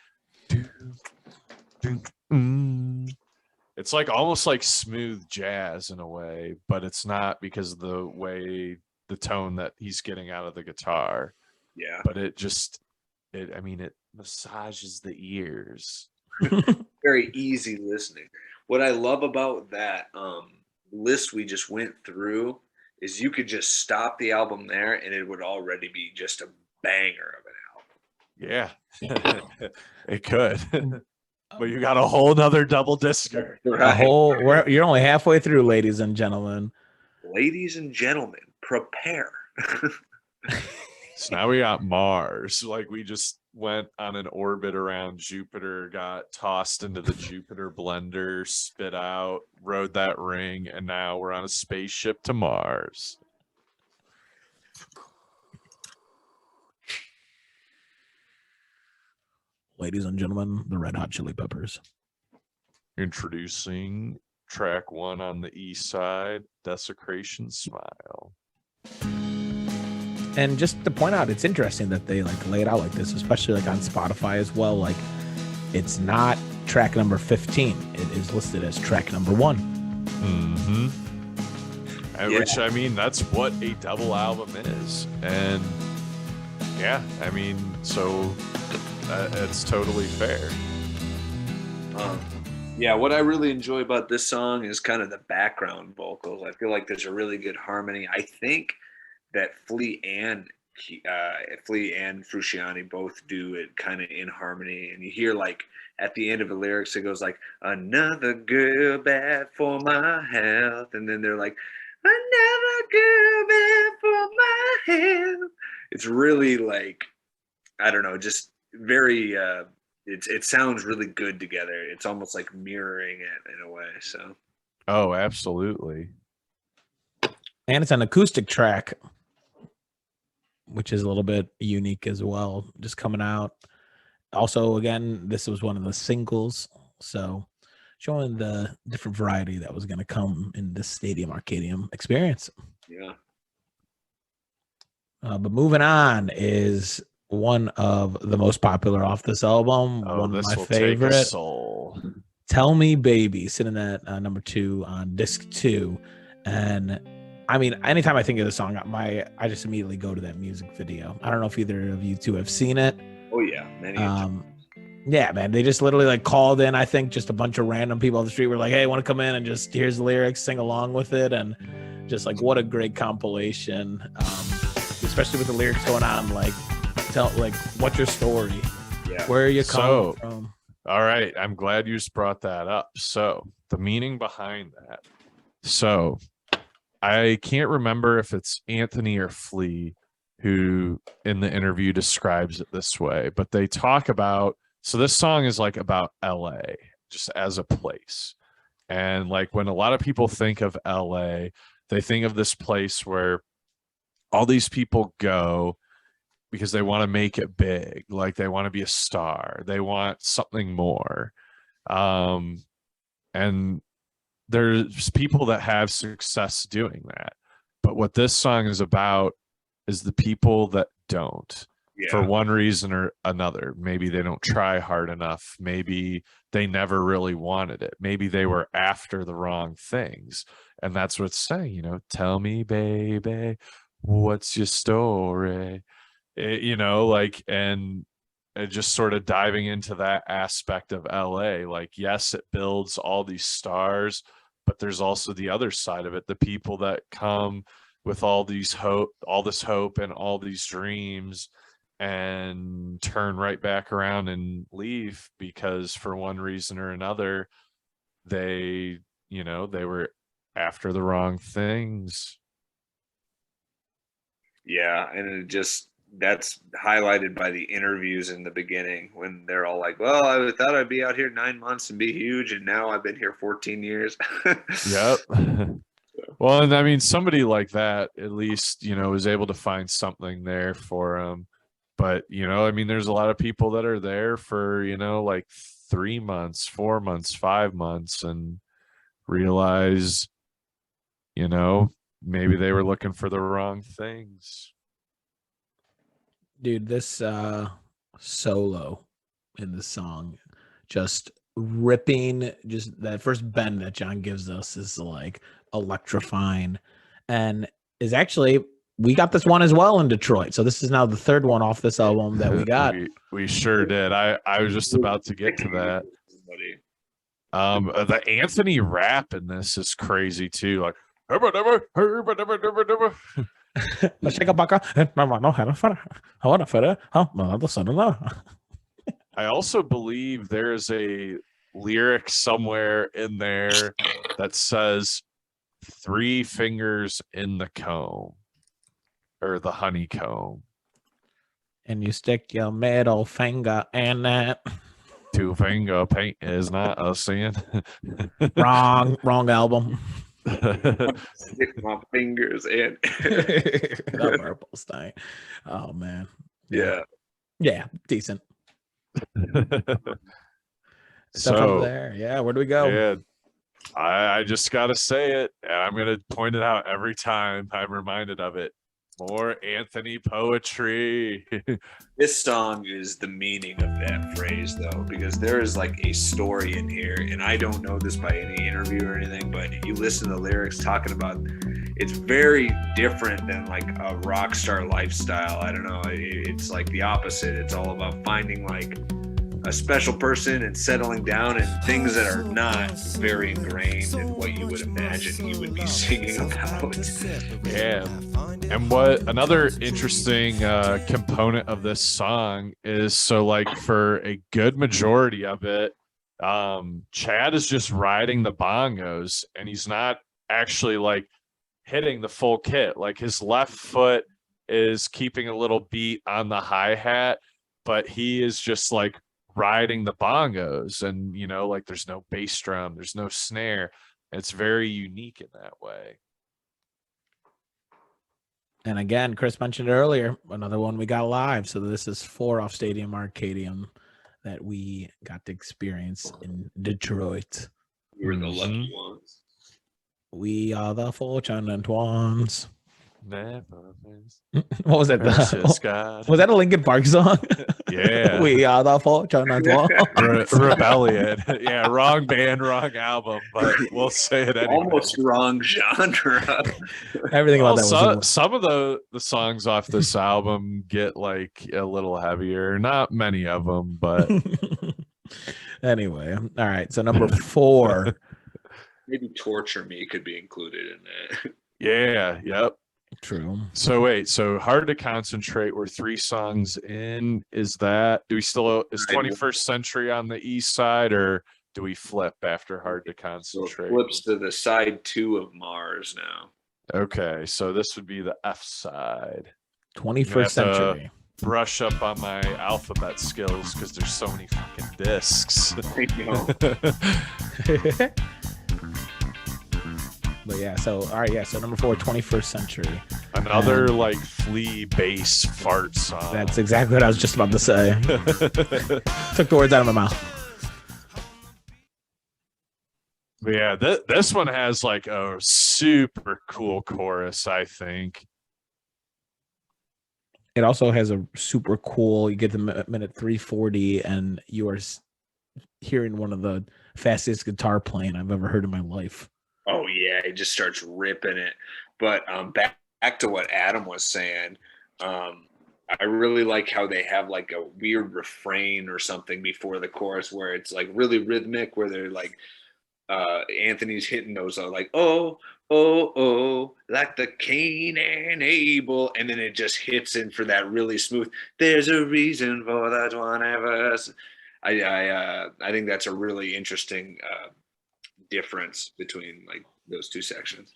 it's like almost like smooth jazz in a way, but it's not, because of the tone that he's getting out of the guitar. Yeah. But it massages the ears. Very easy listening. What I love about that list we just went through is you could just stop the album there and it would already be just a banger of an album. Yeah. It could. But you got a whole nother double discer. Right. You're only halfway through, ladies and gentlemen. Ladies and gentlemen, prepare. So now we got Mars. Like, we just went on an orbit around Jupiter, got tossed into the Jupiter blender, spit out, rode that ring, and now we're on a spaceship to Mars. Ladies and gentlemen, the Red Hot Chili Peppers. Introducing track 1 on the E side, Desecration Smile. And just to point out, it's interesting that they like lay it out like this, especially like on Spotify as well. Like, it's not track number 15. It is listed as track number 1. Mm-hmm. Yeah. Which, that's what a double album is. And yeah, so it's totally fair. Yeah, what I really enjoy about this song is kind of the background vocals. I feel like there's a really good harmony. I think that Flea and Frusciante both do it kind of in harmony, and you hear like at the end of the lyrics it goes like, another girl bad for my health, and then they're like, another girl bad for my health. It's really like, I don't know, just very it sounds really good together. It's almost like mirroring it in a way. So oh, absolutely. And it's an acoustic track, which is a little bit unique as well, just coming out. Also, again, this was one of the singles, so showing the different variety that was going to come in this Stadium Arcadium experience. Yeah. But moving on is one of the most popular off this album. Oh, one of this my will take a favorite. soul. Tell Me Baby, sitting at number 2 on disc 2. And I mean, anytime I think of the song, I just immediately go to that music video. I don't know if either of you two have seen it. Oh yeah, many. A time. Yeah, man, they just literally like called in. I think just a bunch of random people on the street were like, "Hey, want to come in and just here's the lyrics, sing along with it," and just like what a great compilation. Especially with the lyrics going on, like tell like what's your story, Yeah. where are you coming from? All right, I'm glad you just brought that up. So the meaning behind that. So I can't remember if it's Anthony or Flea who in the interview describes it this way, but they talk about, so this song is like about LA just as a place. And like when a lot of people think of LA, they think of this place where all these people go because they want to make it big, like they want to be a star, they want something more. And there's people that have success doing that. But what this song is about is the people that don't. Yeah. For one reason or another. Maybe they don't try hard enough. Maybe they never really wanted it. Maybe they were after the wrong things. And that's what it's saying, you know, tell me, baby, what's your story? You know, like, and just sort of diving into that aspect of LA. Like, yes, it builds all these stars, but there's also the other side of it, the people that come with all this hope and all these dreams and turn right back around and leave because for one reason or another, they were after the wrong things. Yeah, and that's highlighted by the interviews in the beginning when they're all like, well, I thought I'd be out here 9 months and be huge, and now I've been here 14 years. Yep. Well, and I mean, somebody like that at least, you know, is able to find something there for them. But, you know, I mean, there's a lot of people that are there for, you know, like 3 months, 4 months, 5 months, and realize, you know, maybe they were looking for the wrong things. Dude, this solo in the song, just ripping, just that first bend that John gives us is like electrifying, and is actually, we got this one as well in Detroit. So this is now the third one off this album that we got. we sure did. I was just about to get to that. The Anthony rap in this is crazy too. Like, I also believe there's a lyric somewhere in there that says 3 fingers in the comb or the honeycomb. And you stick your middle finger in it. 2 finger paint is not a sin. Wrong album. Stick my fingers in. The purple stain. Oh man. Yeah. Yeah, decent. So So from there, yeah, where do we go? Yeah, I just gotta say it, and I'm gonna point it out every time I'm reminded of it. More Anthony poetry. This song is the meaning of that phrase, though, because there is like a story in here, and I don't know this by any interview or anything, but you listen to the lyrics talking about, it's very different than like a rock star lifestyle. I don't know. It's like the opposite. It's all about finding like a special person and settling down and things that are not very ingrained in what you would imagine he would be singing about. Yeah. And what another interesting component of this song is, so like for a good majority of it, Chad is just riding the bongos and he's not actually like hitting the full kit. Like his left foot is keeping a little beat on the hi-hat, but he is just like riding the bongos, and you know, like there's no bass drum, there's no snare. It's very unique in that way. And again, Chris mentioned earlier, another one we got live. So this is 4 off Stadium Arcadium. that we got to experience in Detroit. We were the lucky ones. We are the fortunate ones. Never What was that? precious God. Was that a Linkin Park song? Yeah. We are the fortunate ones. Rebellion. Yeah, wrong band, wrong album, but we'll say it anyway. Almost wrong genre. Everything about that was some of the songs off this album get like a little heavier. Not many of them, but anyway. All right. So number 4. Maybe Torture Me could be included in that. yeah, yep. True. So wait, so Hard to Concentrate, we're 3 songs in. Is 21st Century on the east side, or do we flip after Hard to Concentrate? So it flips to the side 2 of Mars now. Okay, so this would be the F side. 21st Century. Brush up on my alphabet skills because there's so many fucking discs. But yeah, so all right, yeah. So number 4, 21st Century. Another like flea bass fart song. That's exactly what I was just about to say. Took the words out of my mouth. But yeah, this one has like a super cool chorus, I think. It also has a super cool. You get to minute 3:40, and you are hearing one of the fastest guitar playing I've ever heard in my life. Oh yeah, he just starts ripping it. But back to what Adam was saying, I really like how they have like a weird refrain or something before the chorus where it's like really rhythmic, where they're like Anthony's hitting those like oh oh oh like the Cain and Abel, and then it just hits in for that really smooth. There's a reason for that one of us. I think that's a really interesting difference between like those 2 sections.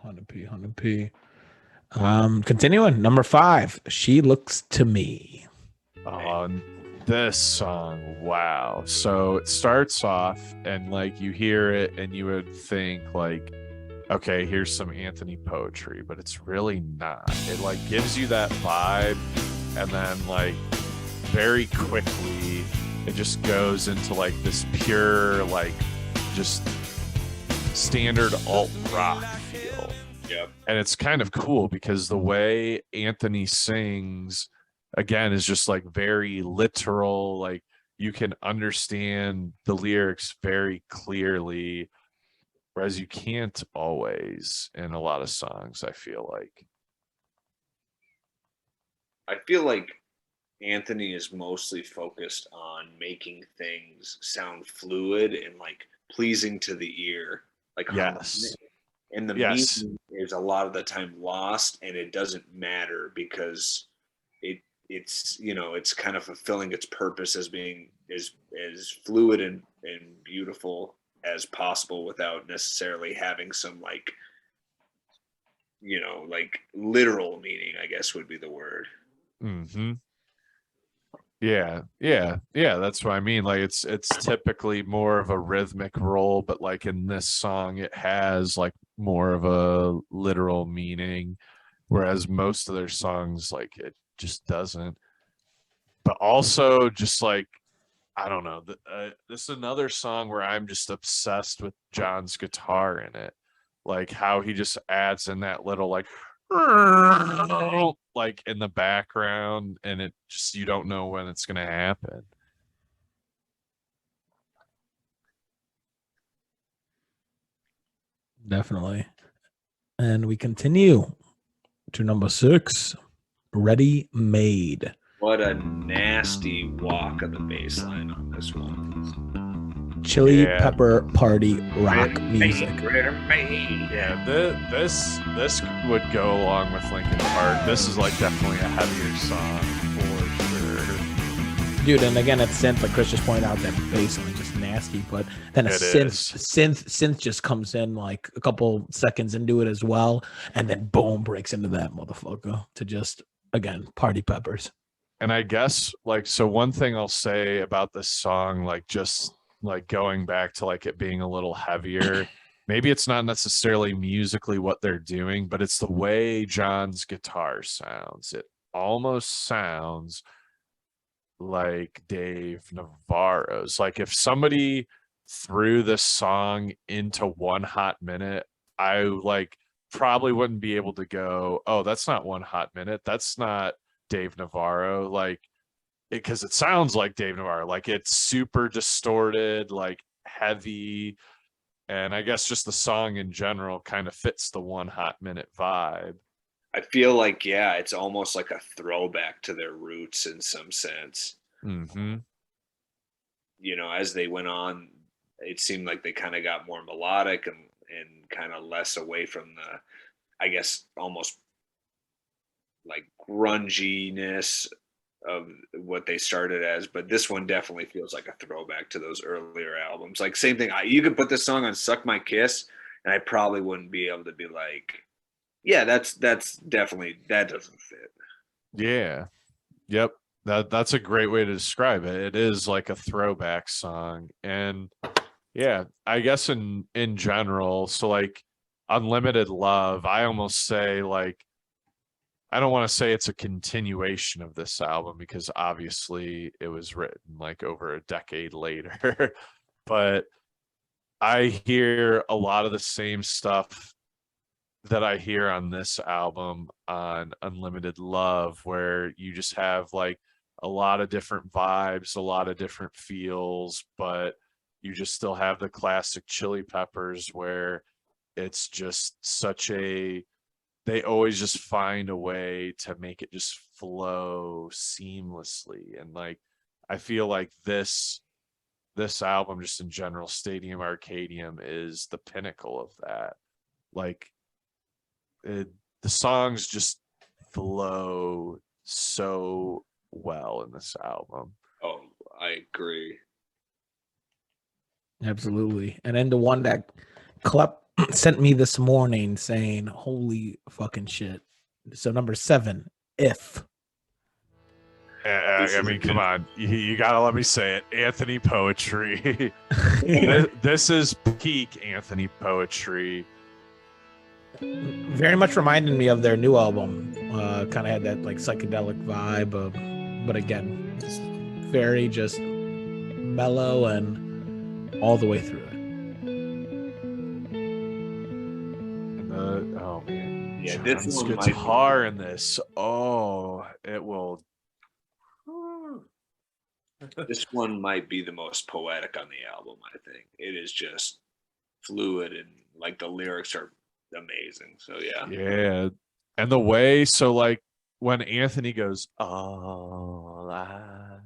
100p. Continuing, number 5, She Looks to Me. This song, wow. So it starts off and like you hear it and you would think like, okay, here's some Anthony poetry, but it's really not. It like gives you that vibe, and then like very quickly it just goes into like this pure like just standard alt rock feel. Yep. And it's kind of cool because the way Anthony sings again is just like very literal, like you can understand the lyrics very clearly, whereas you can't always in a lot of songs, I feel like. I feel like Anthony is mostly focused on making things sound fluid and like pleasing to the ear. Like yes. And the meaning is a lot of the time lost, and it doesn't matter because it's you know, it's kind of fulfilling its purpose as being as fluid and beautiful as possible without necessarily having some like, you know, like literal meaning, I guess would be the word. Mm-hmm. Yeah. That's what I mean. Like it's typically more of a rhythmic roll, but like in this song, it has like more of a literal meaning, whereas most of their songs, like it just doesn't. But also, just like I don't know, this is another song where I'm just obsessed with John's guitar in it, like how he just adds in that little like in the background, and it just you don't know when it's gonna happen. Definitely. And we continue to number 6, Ready Made. What a nasty walk of the bass line on this one. Chili Pepper Party rock music. Yeah, this would go along with Linkin Park. This is like definitely a heavier song for sure. Dude, and again, it's synth, like Chris just pointed out, that bass line just nasty, but then a synth just comes in like a couple seconds into it as well, and then boom, breaks into that motherfucker to just again party peppers. And I guess like so one thing I'll say about this song, like just like going back to like it being a little heavier, maybe it's not necessarily musically what they're doing, but it's the way John's guitar sounds. almost sounds like Dave Navarro's. Like if somebody threw this song into 1 Hot Minute, I like probably wouldn't be able to go, oh, that's not 1 Hot Minute. That's not Dave Navarro. Like, because it sounds like Dave Navarro. Like it's super distorted, like heavy. And I guess just the song in general kind of fits the 1 Hot Minute vibe. I feel like, yeah, it's almost like a throwback to their roots in some sense. Mm-hmm. You know, as they went on, it seemed like they kind of got more melodic and kind of less away from the, I guess, almost like grunginess of what they started as. But this one definitely feels like a throwback to those earlier albums. Like same thing. You could put this song on "Suck My Kiss," and I probably wouldn't be able to be like, yeah, that's definitely, that doesn't fit. Yeah. Yep. That's a great way to describe it. It is like a throwback song. And yeah, I guess in general, so like Unlimited Love, I almost say like I don't want to say it's a continuation of this album because obviously it was written like over a decade later. But I hear a lot of the same stuff that I hear on this album on Unlimited Love, where you just have like a lot of different vibes, a lot of different feels, but you just still have the classic Chili Peppers where it's just such a, they always just find a way to make it just flow seamlessly. And like, I feel like this album just in general, Stadium Arcadium, is the pinnacle of that. Like the songs just flow so well in this album. Oh, I agree. Absolutely. And then the one that Klepp sent me this morning saying, holy fucking shit. So number 7, If. I mean, come on, you gotta let me say it. Anthony poetry. This is peak Anthony poetry. Very much reminded me of their new album. Kind of had that like psychedelic vibe of, but again, just very just mellow and all the way through it. And oh man, Yeah, John's this one guitar in this. Oh, it will. This one might be the most poetic on the album. I think it is just fluid and like the lyrics are amazing. So Yeah, and the way, so like when Anthony goes, all I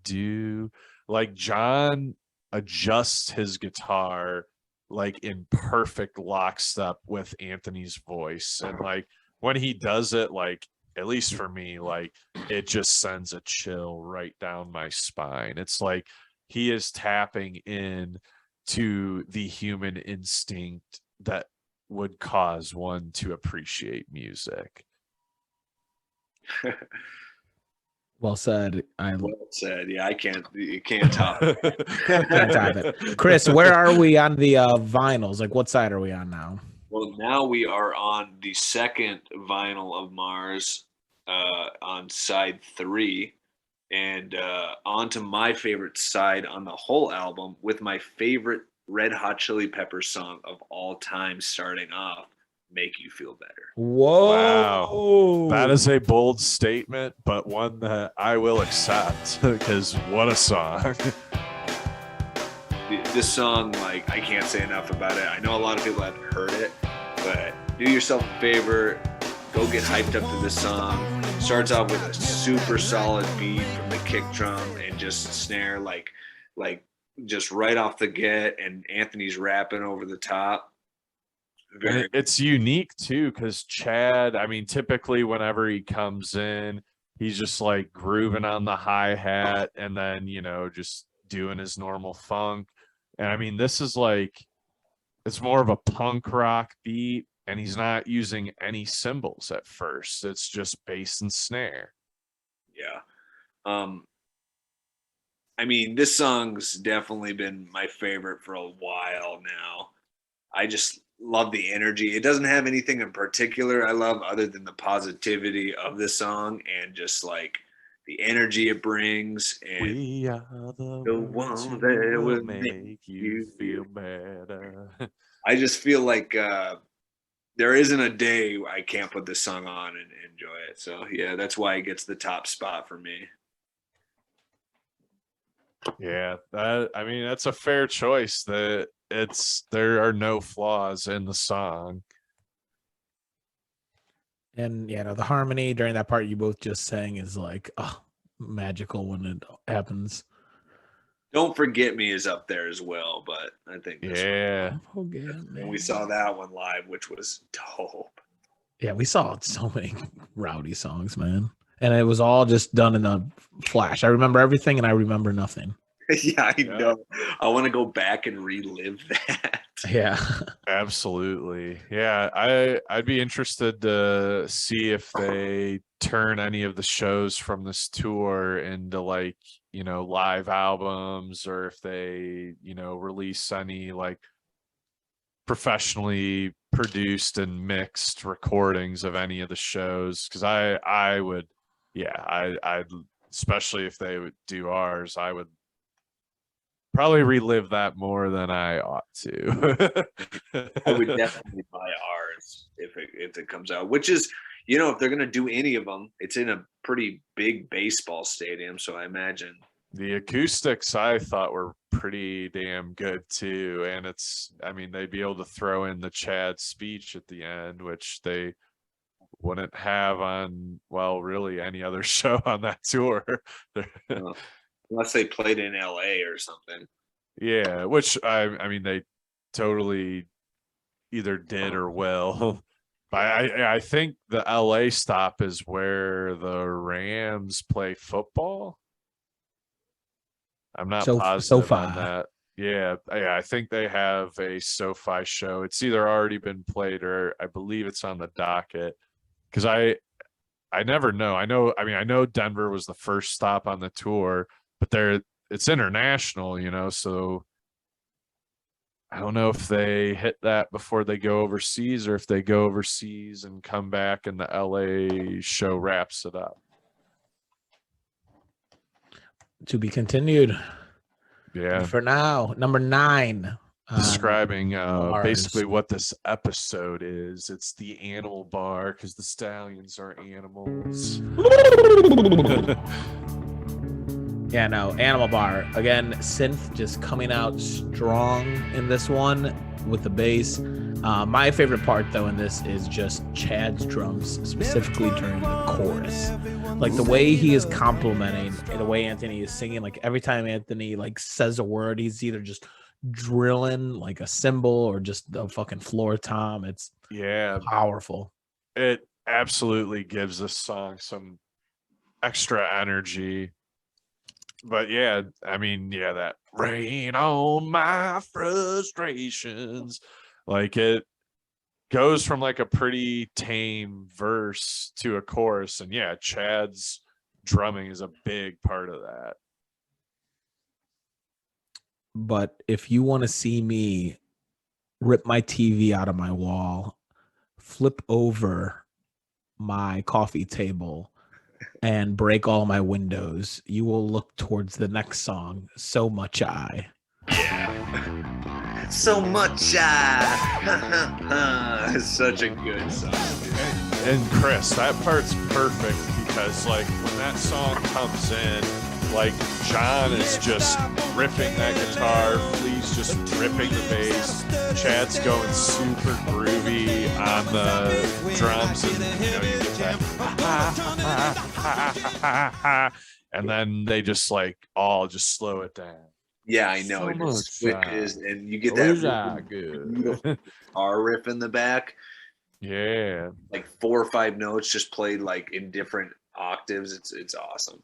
do, like John adjusts his guitar like in perfect lockstep with Anthony's voice, and like when he does it, like at least for me, like it just sends a chill right down my spine. It's like he is tapping in to the human instinct that would cause one to appreciate music. Well said. well said. Yeah, you can't top it. Can't top it. Chris, where are we on the vinyls? Like what side are we on now? Well, now we are on the second vinyl of Mars, on side 3, and onto my favorite side on the whole album with my favorite Red Hot Chili Peppers song of all time, starting off, "Make You Feel Better." Whoa. Wow. That is a bold statement, but one that I will accept because what a song. This song, like, I can't say enough about it. I know a lot of people haven't heard it, but do yourself a favor, go get hyped up to this song. Starts off with a super solid beat from the kick drum and just snare, like just right off the get, and Anthony's rapping over the top. It's unique too, because Chad, I mean, typically whenever he comes in, he's just like grooving on the hi-hat and then, you know, just doing his normal funk. And I mean, this is like, it's more of a punk rock beat, and he's not using any cymbals at first. It's just bass and snare. Yeah. I mean, this song's definitely been my favorite for a while now. love the energy. It doesn't have anything in particular I love other than the positivity of the song and just like the energy it brings. And We are the one who that will will make you feel better. I just feel like there isn't a day I can't put this song on and enjoy it. So yeah, that's why it gets the top spot for me. Yeah, I mean that's a fair choice. That there are no flaws in the song. And the harmony during that part you both just sang is like magical when it happens. Don't Forget Me is up there as well, but I think this Yeah, one, we saw that one live, which was dope. Yeah, we saw so many rowdy songs, man. And it was all just done in a flash. I remember everything and I remember nothing. Yeah, I know. I want to go back and relive that. Yeah. absolutely. Yeah, I'd be interested to see if they turn any of the shows from this tour into like, live albums, or if they, release any like professionally produced and mixed recordings of any of the shows. Cause I would, I'd especially if they would do ours, I would probably relive that more than I ought to. I would definitely buy ours if it comes out, which is, if they're going to do any of them, it's in a pretty big baseball stadium. So I imagine the acoustics I thought were pretty damn good too. And they'd be able to throw in the Chad speech at the end, which they wouldn't have on, really any other show on that tour. unless they played in LA or something. Yeah, which I mean they totally either did or will. But I think the LA stop is where the Rams play football. I'm not positive on that. Yeah, I think they have a SoFi show. It's either already been played or I believe it's on the docket. Because I never know. I know Denver was the first stop on the tour, but it's international, so I don't know if they hit that before they go overseas or if they go overseas and come back and the LA show wraps it up. To be continued. Yeah. For now, number 9. Describing basically what this episode is. It's the animal bar because the Stallions are animals. Yeah, no, Animal Bar. Again, synth just coming out strong in this one with the bass. My favorite part, though, in this is just Chad's drums, specifically during the chorus. Like the way he is complimenting and the way Anthony is singing, like every time Anthony like says a word, he's either just drilling like a cymbal or just the fucking floor tom. It's powerful. It absolutely gives this song some extra energy. But that rain on my frustrations, like it goes from like a pretty tame verse to a chorus, and Chad's drumming is a big part of that. But if you want to see me rip my TV out of my wall, flip over my coffee table, and break all my windows, you will look towards the next song, So Much I. Yeah. So Much I. It's such a good song. And Chris, that part's perfect because like when that song comes in, like John is just ripping that guitar, Flea's just ripping the bass, Chad's going super groovy on the drums, and you get that and then they just like all just slow it down. Yeah, I know. So it just switches and you get that beautiful guitar riff in the back. Yeah. Like 4 or 5 notes just played like in different octaves. It's awesome.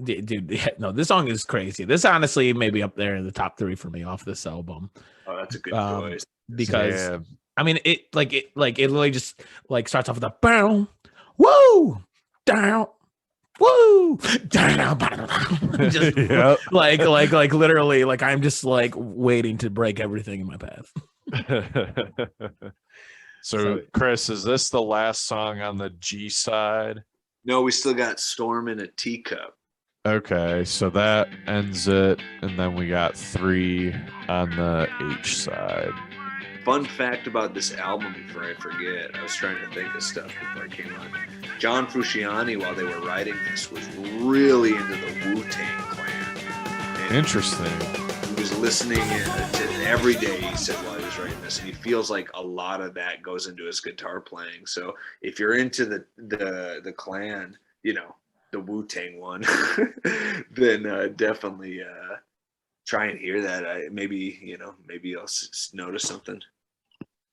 Dude, no, this song is crazy. This honestly may be up there in the top 3 for me off this album. Oh, that's a good choice. Because I mean, it literally just like starts off with a boom, woo, down, woo, down, just like literally, like I'm just like waiting to break everything in my path. So, Chris, is this the last song on the G side? No, we still got Storm in a Teacup. Okay, so that ends it, and then we got 3 on the H side. Fun fact about this album before I forget, I was trying to think of stuff before I came on. John Frusciante, while they were writing this, was really into the Wu-Tang Clan. And Interesting. he was listening to it every day, he said, while he was writing this. And he feels like a lot of that goes into his guitar playing. So if you're into the Clan, you know, the Wu-Tang one, then definitely try and hear that. Maybe you'll notice something.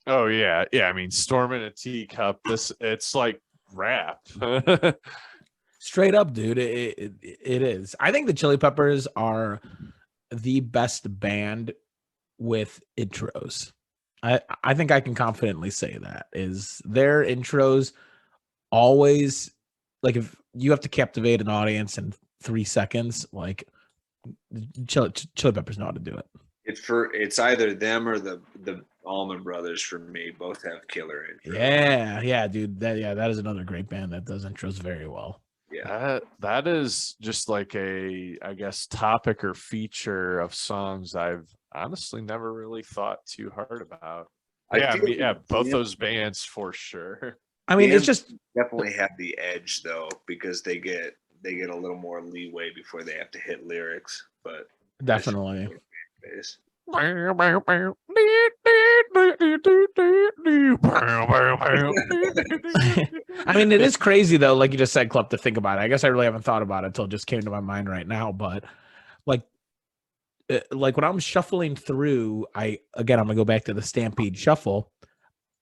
Oh yeah, I mean, Storm in a Teacup. It's like rap. Straight up, dude. It is. I think the Chili Peppers are the best band with intros. I think I can confidently say that is their intros always, like, if you have to captivate an audience in 3 seconds, like Chili Peppers know how to do it. It's either them or the Allman Brothers for me. Both have killer intros. Yeah, dude. That is another great band that does intros very well. Yeah, that is just like a, I guess, topic or feature of songs I've honestly never really thought too hard about. Both those bands for sure. I mean, it's just definitely have the edge though, because they get a little more leeway before they have to hit lyrics. But definitely. I mean, it is crazy though, like you just said, Club, to think about it. I guess I really haven't thought about it until it just came to my mind right now. But like when I'm shuffling through, I'm gonna go back to the Stampede Shuffle.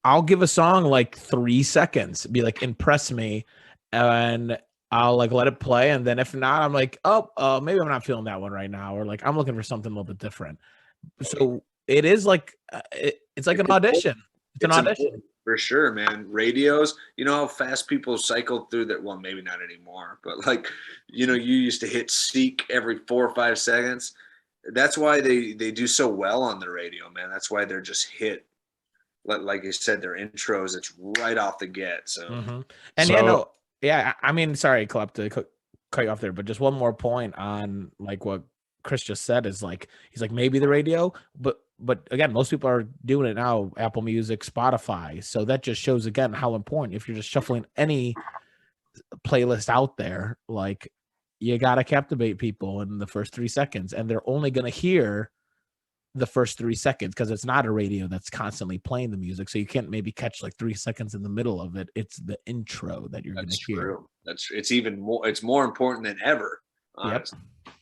I'll give a song like 3 seconds, be like, impress me, and I'll like let it play, and then if not, I'm like, maybe I'm not feeling that one right now, or like I'm looking for something a little bit different. So it is like it's like an audition. It's an audition for sure, man. Radios, you know how fast people cycle through that. Well, maybe not anymore, but like, you know, you used to hit seek every 4 or 5 seconds. That's why they do so well on the radio, man. That's why they're just hit. Like you said, their intros, it's right off the get. So, and I mean, sorry, Club, to cut you off there, but just one more point on like what Chris just said is like, he's like, maybe the radio, but again, most people are doing it now, Apple Music, Spotify. So that just shows again how important, if you're just shuffling any playlist out there, like you got to captivate people in the first 3 seconds, and they're only going to hear the first 3 seconds because it's not a radio that's constantly playing the music. So you can't maybe catch like 3 seconds in the middle of it. It's the intro that you're going to hear. It's more important than ever. Honestly. Yep.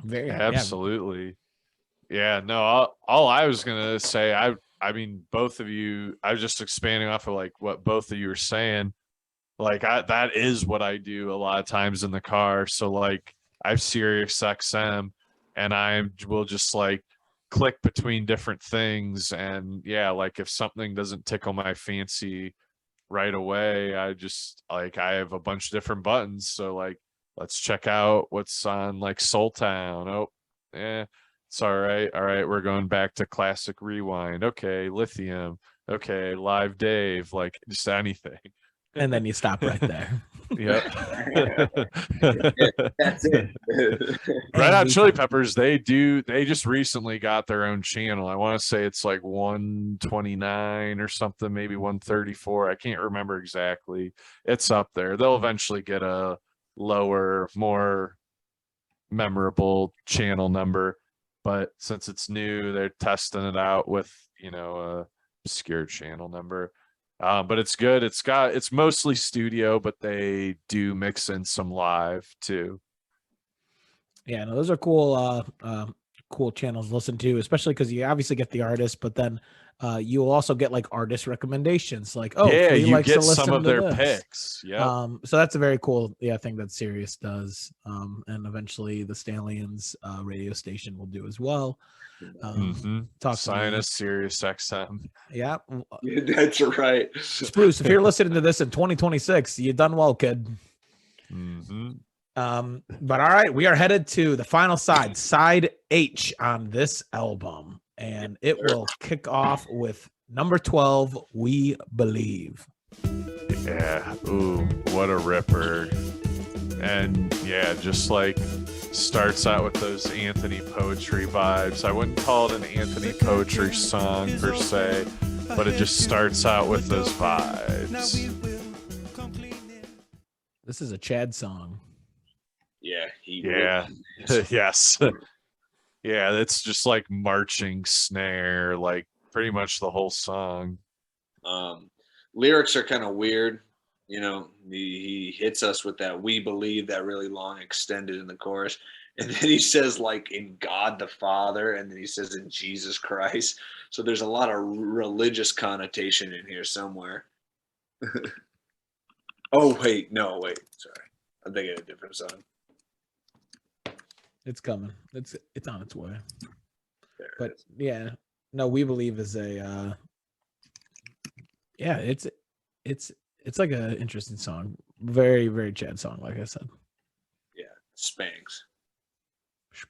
Very absolutely. Yeah, no, all I was gonna say, I mean, both of you, I was just expanding off of like what both of you were saying. Like that is what I do a lot of times in the car. So like I have Sirius XM, and I will just like click between different things, and yeah, like if something doesn't tickle my fancy right away, I just like, I have a bunch of different buttons. So like, let's check out what's on like Soul Town. Oh, it's all right. We're going back to classic rewind. Okay, Lithium. Okay, Live Dave. Like just anything. And then you stop right there. Yep. That's it. Red Hot Chili Peppers, they just recently got their own channel. I want to say it's like 129 or something, maybe 134. I can't remember exactly. It's up there. They'll eventually get a lower, more memorable channel number, but since it's new, they're testing it out with, you know, a obscure channel number. But it's good. It's mostly studio, but they do mix in some live too. Yeah, no, those are cool cool channels to listen to, especially because you obviously get the artist, but then you'll also get like artist recommendations, like, oh yeah, you get some of their picks. Yeah. So that's a very cool thing that Sirius does. And eventually the Stallions radio station will do as well. Sign us, Sirius XM. Yeah. That's right. Spruce, if you're listening to this in 2026, you done well, kid. But all right, we are headed to the final side H on this album. and it will kick off with number 12, We Believe. Yeah. Ooh, what a ripper. And yeah, just like starts out with those Anthony Poetry vibes. I wouldn't call it an Anthony Poetry song per se, but it just starts out with those vibes. This is a Chad song. Yeah. Yeah. Yes. Yeah, it's just like marching snare, like pretty much the whole song. Lyrics are kind of weird. You know, he hits us with that "we believe," that really long extended in the chorus, and then he says like in God the Father, and then he says in Jesus Christ. So there's a lot of religious connotation in here somewhere. Oh wait, sorry, I'm thinking of a different song. It's coming. It's on its way. There But it is. yeah, no, We Believe is a it's like an interesting song. Very, very Chad song, like I said. Yeah, Spanx.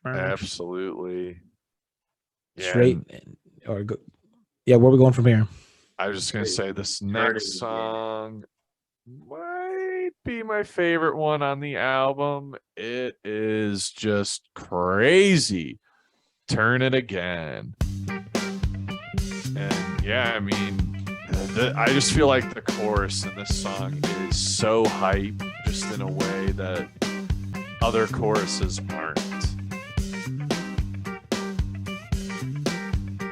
Absolutely. Yeah, Straight or go. Yeah, where are we going from here? I was just gonna say this Turn it next again. song might be my favorite one on the album. It is just crazy. Turn It Again. And yeah, I mean, I just feel like the chorus in this song is so hype, just in a way that other choruses aren't.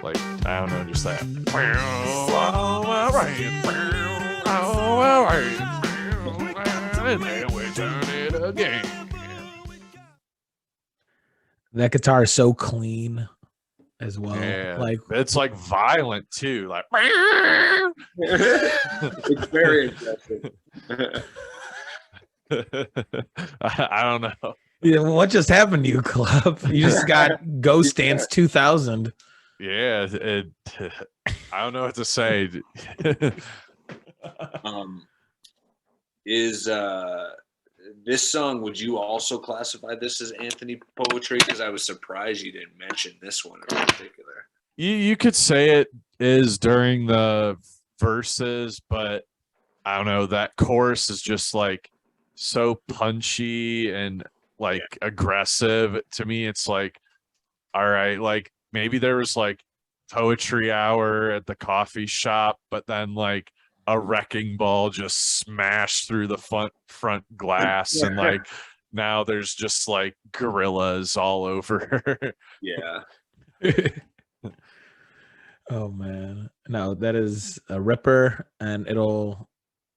Like, I don't know, just that. And then we turn it again. That guitar is so clean as well. Yeah, Like it's like violent too. Like, It's very impressive. I don't know. yeah, what just happened to you, Club? You just got Ghost Dance 2000. Yeah, I don't know what to say. Is this song, would you also classify this as Anthony Poetry? Because I was surprised you didn't mention this one in particular. You could say it is during the verses, but I don't know. That chorus is just like so punchy and like aggressive. To me, it's like, all right, like maybe there was like poetry hour at the coffee shop, but then like a wrecking ball just smashed through the front glass, and like now there's just like gorillas all over. Yeah. Oh man, no, that is a ripper, and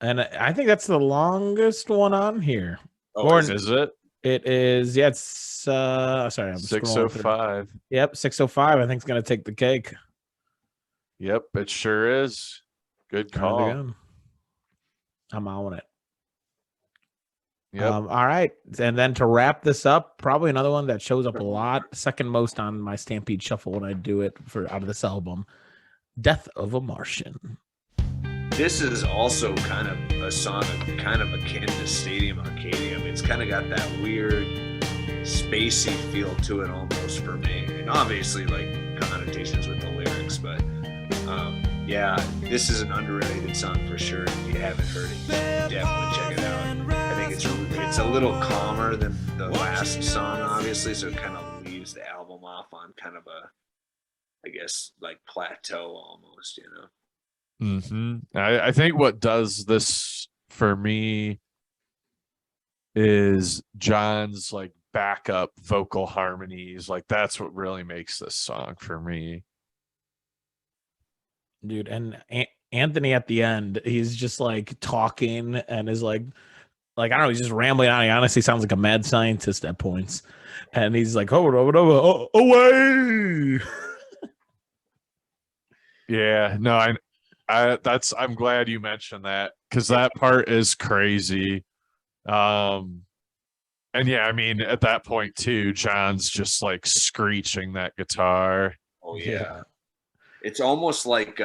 I think that's the longest one on here. Oh, Or Is it it is, yeah, it's sorry, I'm scrolling through. 6:05? Yep, 6:05. I think it's gonna take the cake. Yep, it sure is. Good Turn it call. again. I'm on it. Yep. All right, and then to wrap this up, probably another one that shows up a lot, second most on my Stampede Shuffle when I do it for out of this album, "Death of a Martian." This is also kind of a song kind of akin to Stadium Arcadium. It's kind of got that weird spacey feel to it almost for me. And obviously like connotations with the lyrics, but yeah, this is an underrated song for sure. If you haven't heard it, definitely check it out. I think it's a little calmer than the last song, obviously, so it kind of leaves the album off on kind of a, I guess, like plateau almost, you know. I think what does this for me is John's like backup vocal harmonies. Like that's what really makes this song for me. Dude, and Anthony at the end, he's just like talking and is like I don't know, he's just rambling on. He honestly sounds like a mad scientist at points, and he's like, oh away. Yeah, no, I'm glad you mentioned that, because that part is crazy. And yeah, I mean at that point too, John's just like screeching that guitar. Oh yeah. It's almost like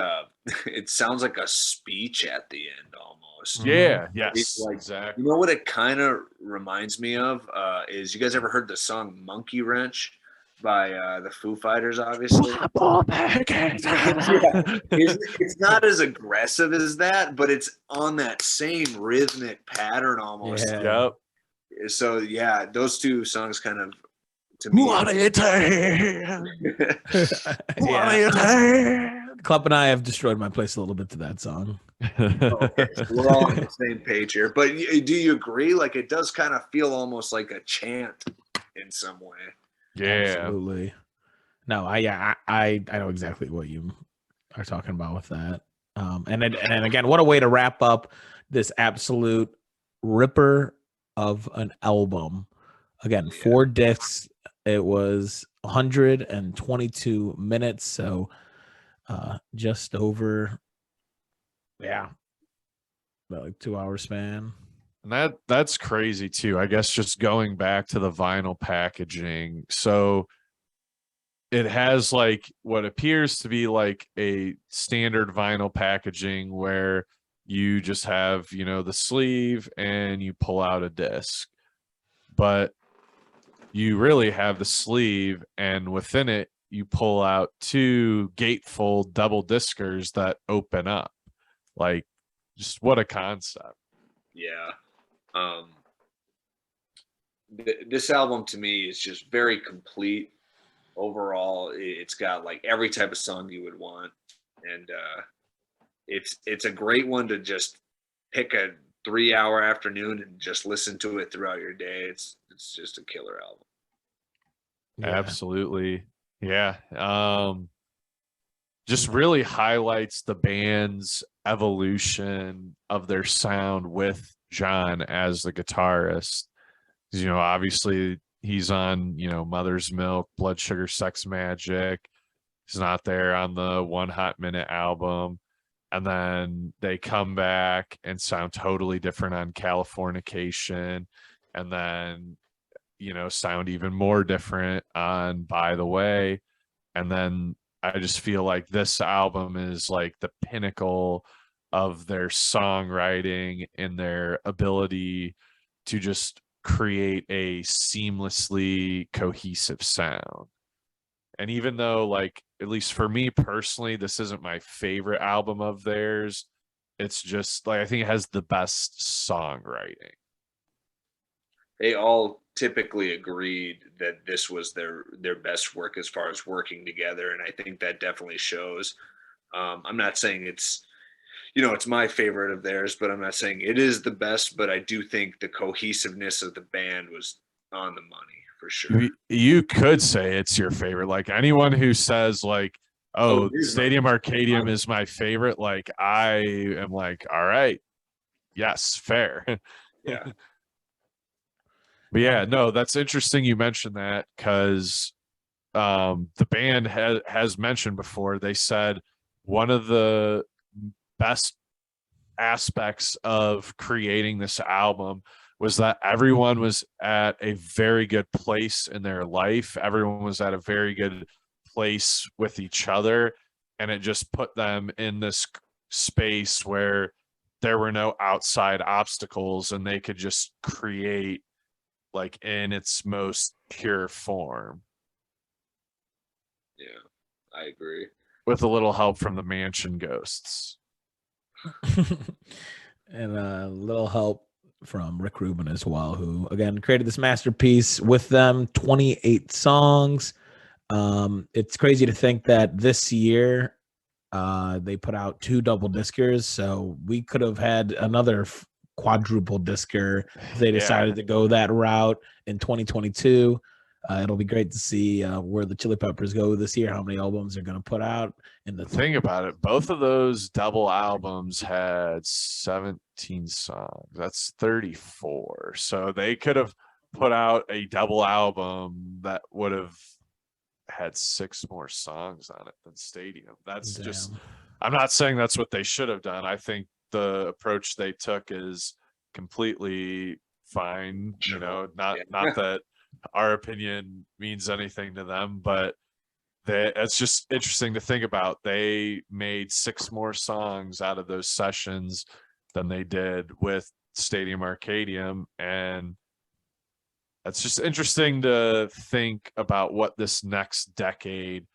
it sounds like a speech at the end almost. Yeah, yes, It's like, exactly. you know what it kind of reminds me of is, you guys ever heard the song Monkey Wrench by the Foo Fighters, obviously. It's not as aggressive as that, but it's on that same rhythmic pattern almost. Yeah. Yep. So yeah, those two songs kind of to me. Club and I have destroyed my place a little bit to that song. Okay, so we're all on the same page here. But do you agree? Like it does kind of feel almost like a chant in some way. Yeah. Absolutely. No, I know exactly what you are talking about with that. And again, what a way to wrap up this absolute ripper of an album. Again, 4 discs. It was 122 minutes, so just over, like 2 hour span. And that's crazy too. I guess just going back to the vinyl packaging. So it has like what appears to be like a standard vinyl packaging where you just have, the sleeve and you pull out a disc. But you really have the sleeve, and within it you pull out 2 gatefold double discers that open up. Like, just what a concept. Yeah. This album to me is just very complete overall. It's got like every type of song you would want, and it's a great one to just pick a 3-hour afternoon and just listen to it throughout your day. It's just a killer album. Yeah. Absolutely. Yeah. Just really highlights the band's evolution of their sound with John as the guitarist. 'Cause, obviously he's on, Mother's Milk, Blood Sugar Sex Magic. He's not there on the One Hot Minute album. And then they come back and sound totally different on Californication. And then, sound even more different on By the Way. And then I just feel like this album is like the pinnacle of their songwriting and their ability to just create a seamlessly cohesive sound. And even though, like, at least for me personally, this isn't my favorite album of theirs, it's just like I think it has the best songwriting. They all typically agreed that this was their best work as far as working together, and I think that definitely shows. I'm not saying it's it's my favorite of theirs, but I'm not saying it is the best, but I do think the cohesiveness of the band was on the money for sure. You could say it's your favorite. Like anyone who says like, oh, Stadium Arcadium is my favorite, like I am like, all right, yes, fair. Yeah. But yeah, no, that's interesting you mentioned that because the band has mentioned before, they said one of the best aspects of creating this album was that everyone was at a very good place in their life. Everyone was at a very good place with each other. And it just put them in this space where there were no outside obstacles and they could just create like in its most pure form. Yeah, I agree. With a little help from the Mansion Ghosts. And a little help from Rick Rubin as well, who again created this masterpiece with them, 28 songs. It's crazy to think that this year they put out 2 double discers, so we could have had another quadruple discer if they decided to go that route in 2022. It'll be great to see where the Chili Peppers go this year, how many albums they're going to put out. In the thing about it, both of those double albums had 17 songs. That's 34. So they could have put out a double album that would have had 6 more songs on it than Stadium. That's just, I'm not saying that's what they should have done. I think the approach they took is completely fine. Not that our opinion means anything to them, but it's just interesting to think about. They made 6 more songs out of those sessions than they did with Stadium Arcadium, and it's just interesting to think about what this next decade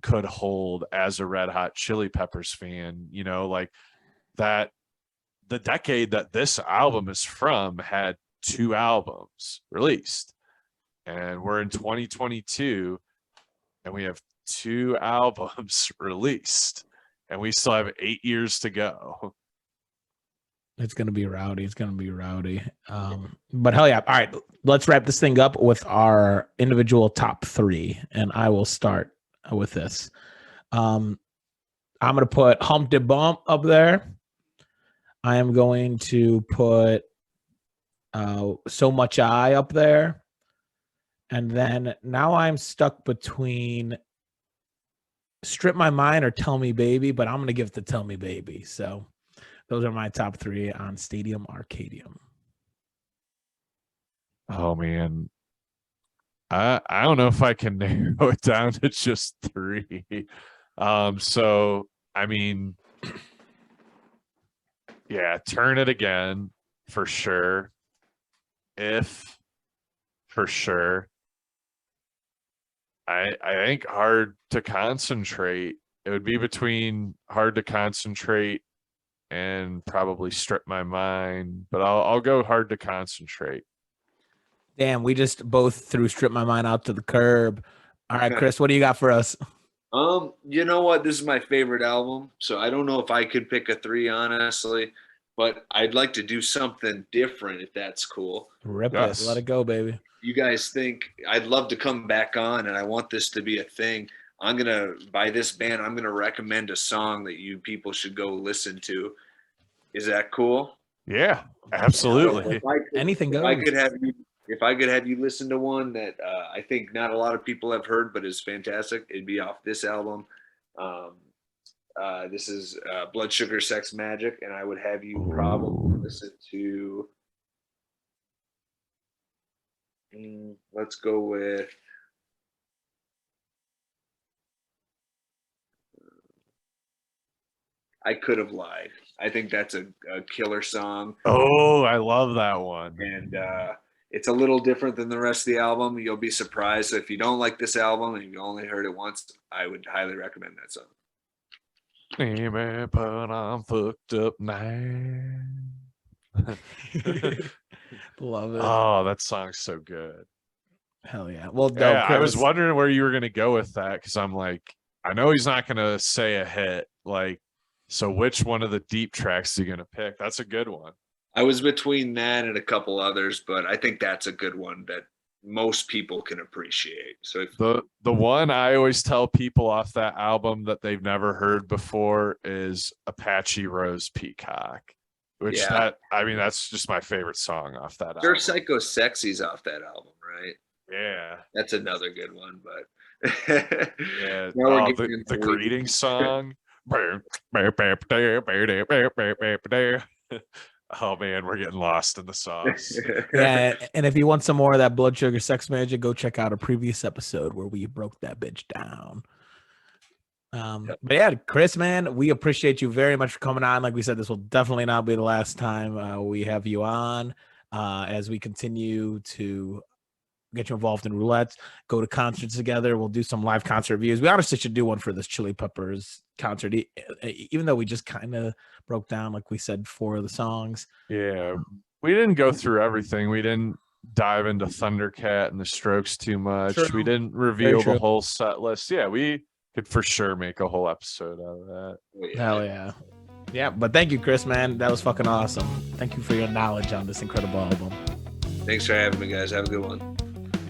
could hold as a Red Hot Chili Peppers fan. You know, like that the decade that this album is from had 2 albums released, and we're in 2022 and we have 2 albums released, and we still have 8 years to go. It's gonna be rowdy. It's gonna be rowdy. But hell yeah! All right, let's wrap this thing up with our individual top 3, and I will start with this. I'm gonna put Humpty Bump up there. I am going to put So Much I up there, and then now I'm stuck between Strip My Mind or Tell Me Baby, but I'm gonna give it to Tell Me Baby. So. Those are my top 3 on Stadium Arcadium. Oh man, I don't know if I can narrow it down to just 3. So I mean, yeah, Turn It Again for sure. If for sure. I think Hard to Concentrate. It would be between Hard to Concentrate and probably Strip My Mind, but I'll go Hard to Concentrate. Damn, we just both threw Strip My Mind out to the curb. All right, Chris, what do you got for us? You know what? This is my favorite album, so I don't know if I could pick a 3, honestly, but I'd like to do something different if that's cool. Rip Yes. it. Let it go, baby. You guys think I'd love to come back on, and I want this to be a thing. By this band, I'm gonna recommend a song that you people should go listen to. Is that cool? Yeah, absolutely. Anything goes. If I could have you listen to one that I think not a lot of people have heard, but is fantastic, it'd be off this album. This is Blood Sugar Sex Magic, and I would have you probably listen to. Let's go with. I Could Have Lied. I think that's a killer song. Oh, I love that one. And it's a little different than the rest of the album. You'll be surprised. So if you don't like this album and you only heard it once, I would highly recommend that song. But I'm fucked up now. Love it. Oh, that song's so good. Hell yeah. Well, no, Yeah, I Chris, was wondering where you were going to go with that, because I'm like, I know he's not going to say a hit. Like, so which one of the deep tracks are you going to pick? That's a good one. I was between that and a couple others, but I think that's a good one that most people can appreciate. So The one I always tell people off that album that they've never heard before is Apache Rose Peacock, which that's just my favorite song off that Sure, album. Psycho Sexy's off that album, right? Yeah. That's another good one, but Yeah. Now we're Oh, getting the into greeting song. Oh man, we're getting lost in the sauce. yeah, and if you want some more of that Blood Sugar Sex Magic, go check out a previous episode where we broke that bitch down. But yeah, Chris, man, we appreciate you very much for coming on. Like we said, this will definitely not be the last time we have you on. As we continue to get you involved in roulettes, go to concerts together. We'll do some live concert reviews. We honestly should do one for this Chili Peppers concert, even though we just kind of broke down, like we said, 4 of the songs. Yeah, we didn't go through everything. We didn't dive into Thundercat and the Strokes too much. True. We didn't reveal the whole set list. Yeah, we could for sure make a whole episode out of that. Hell yeah. Yeah, but thank you, Chris, man. That was fucking awesome. Thank you for your knowledge on this incredible album. Thanks for having me, guys. Have a good one.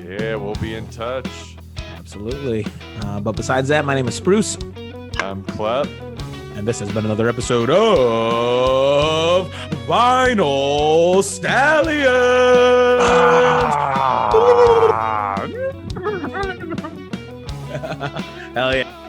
Yeah, we'll be in touch. Absolutely. But besides that, my name is Spruce. I'm Clep. And this has been another episode of Vinyl Stallions. Hell yeah.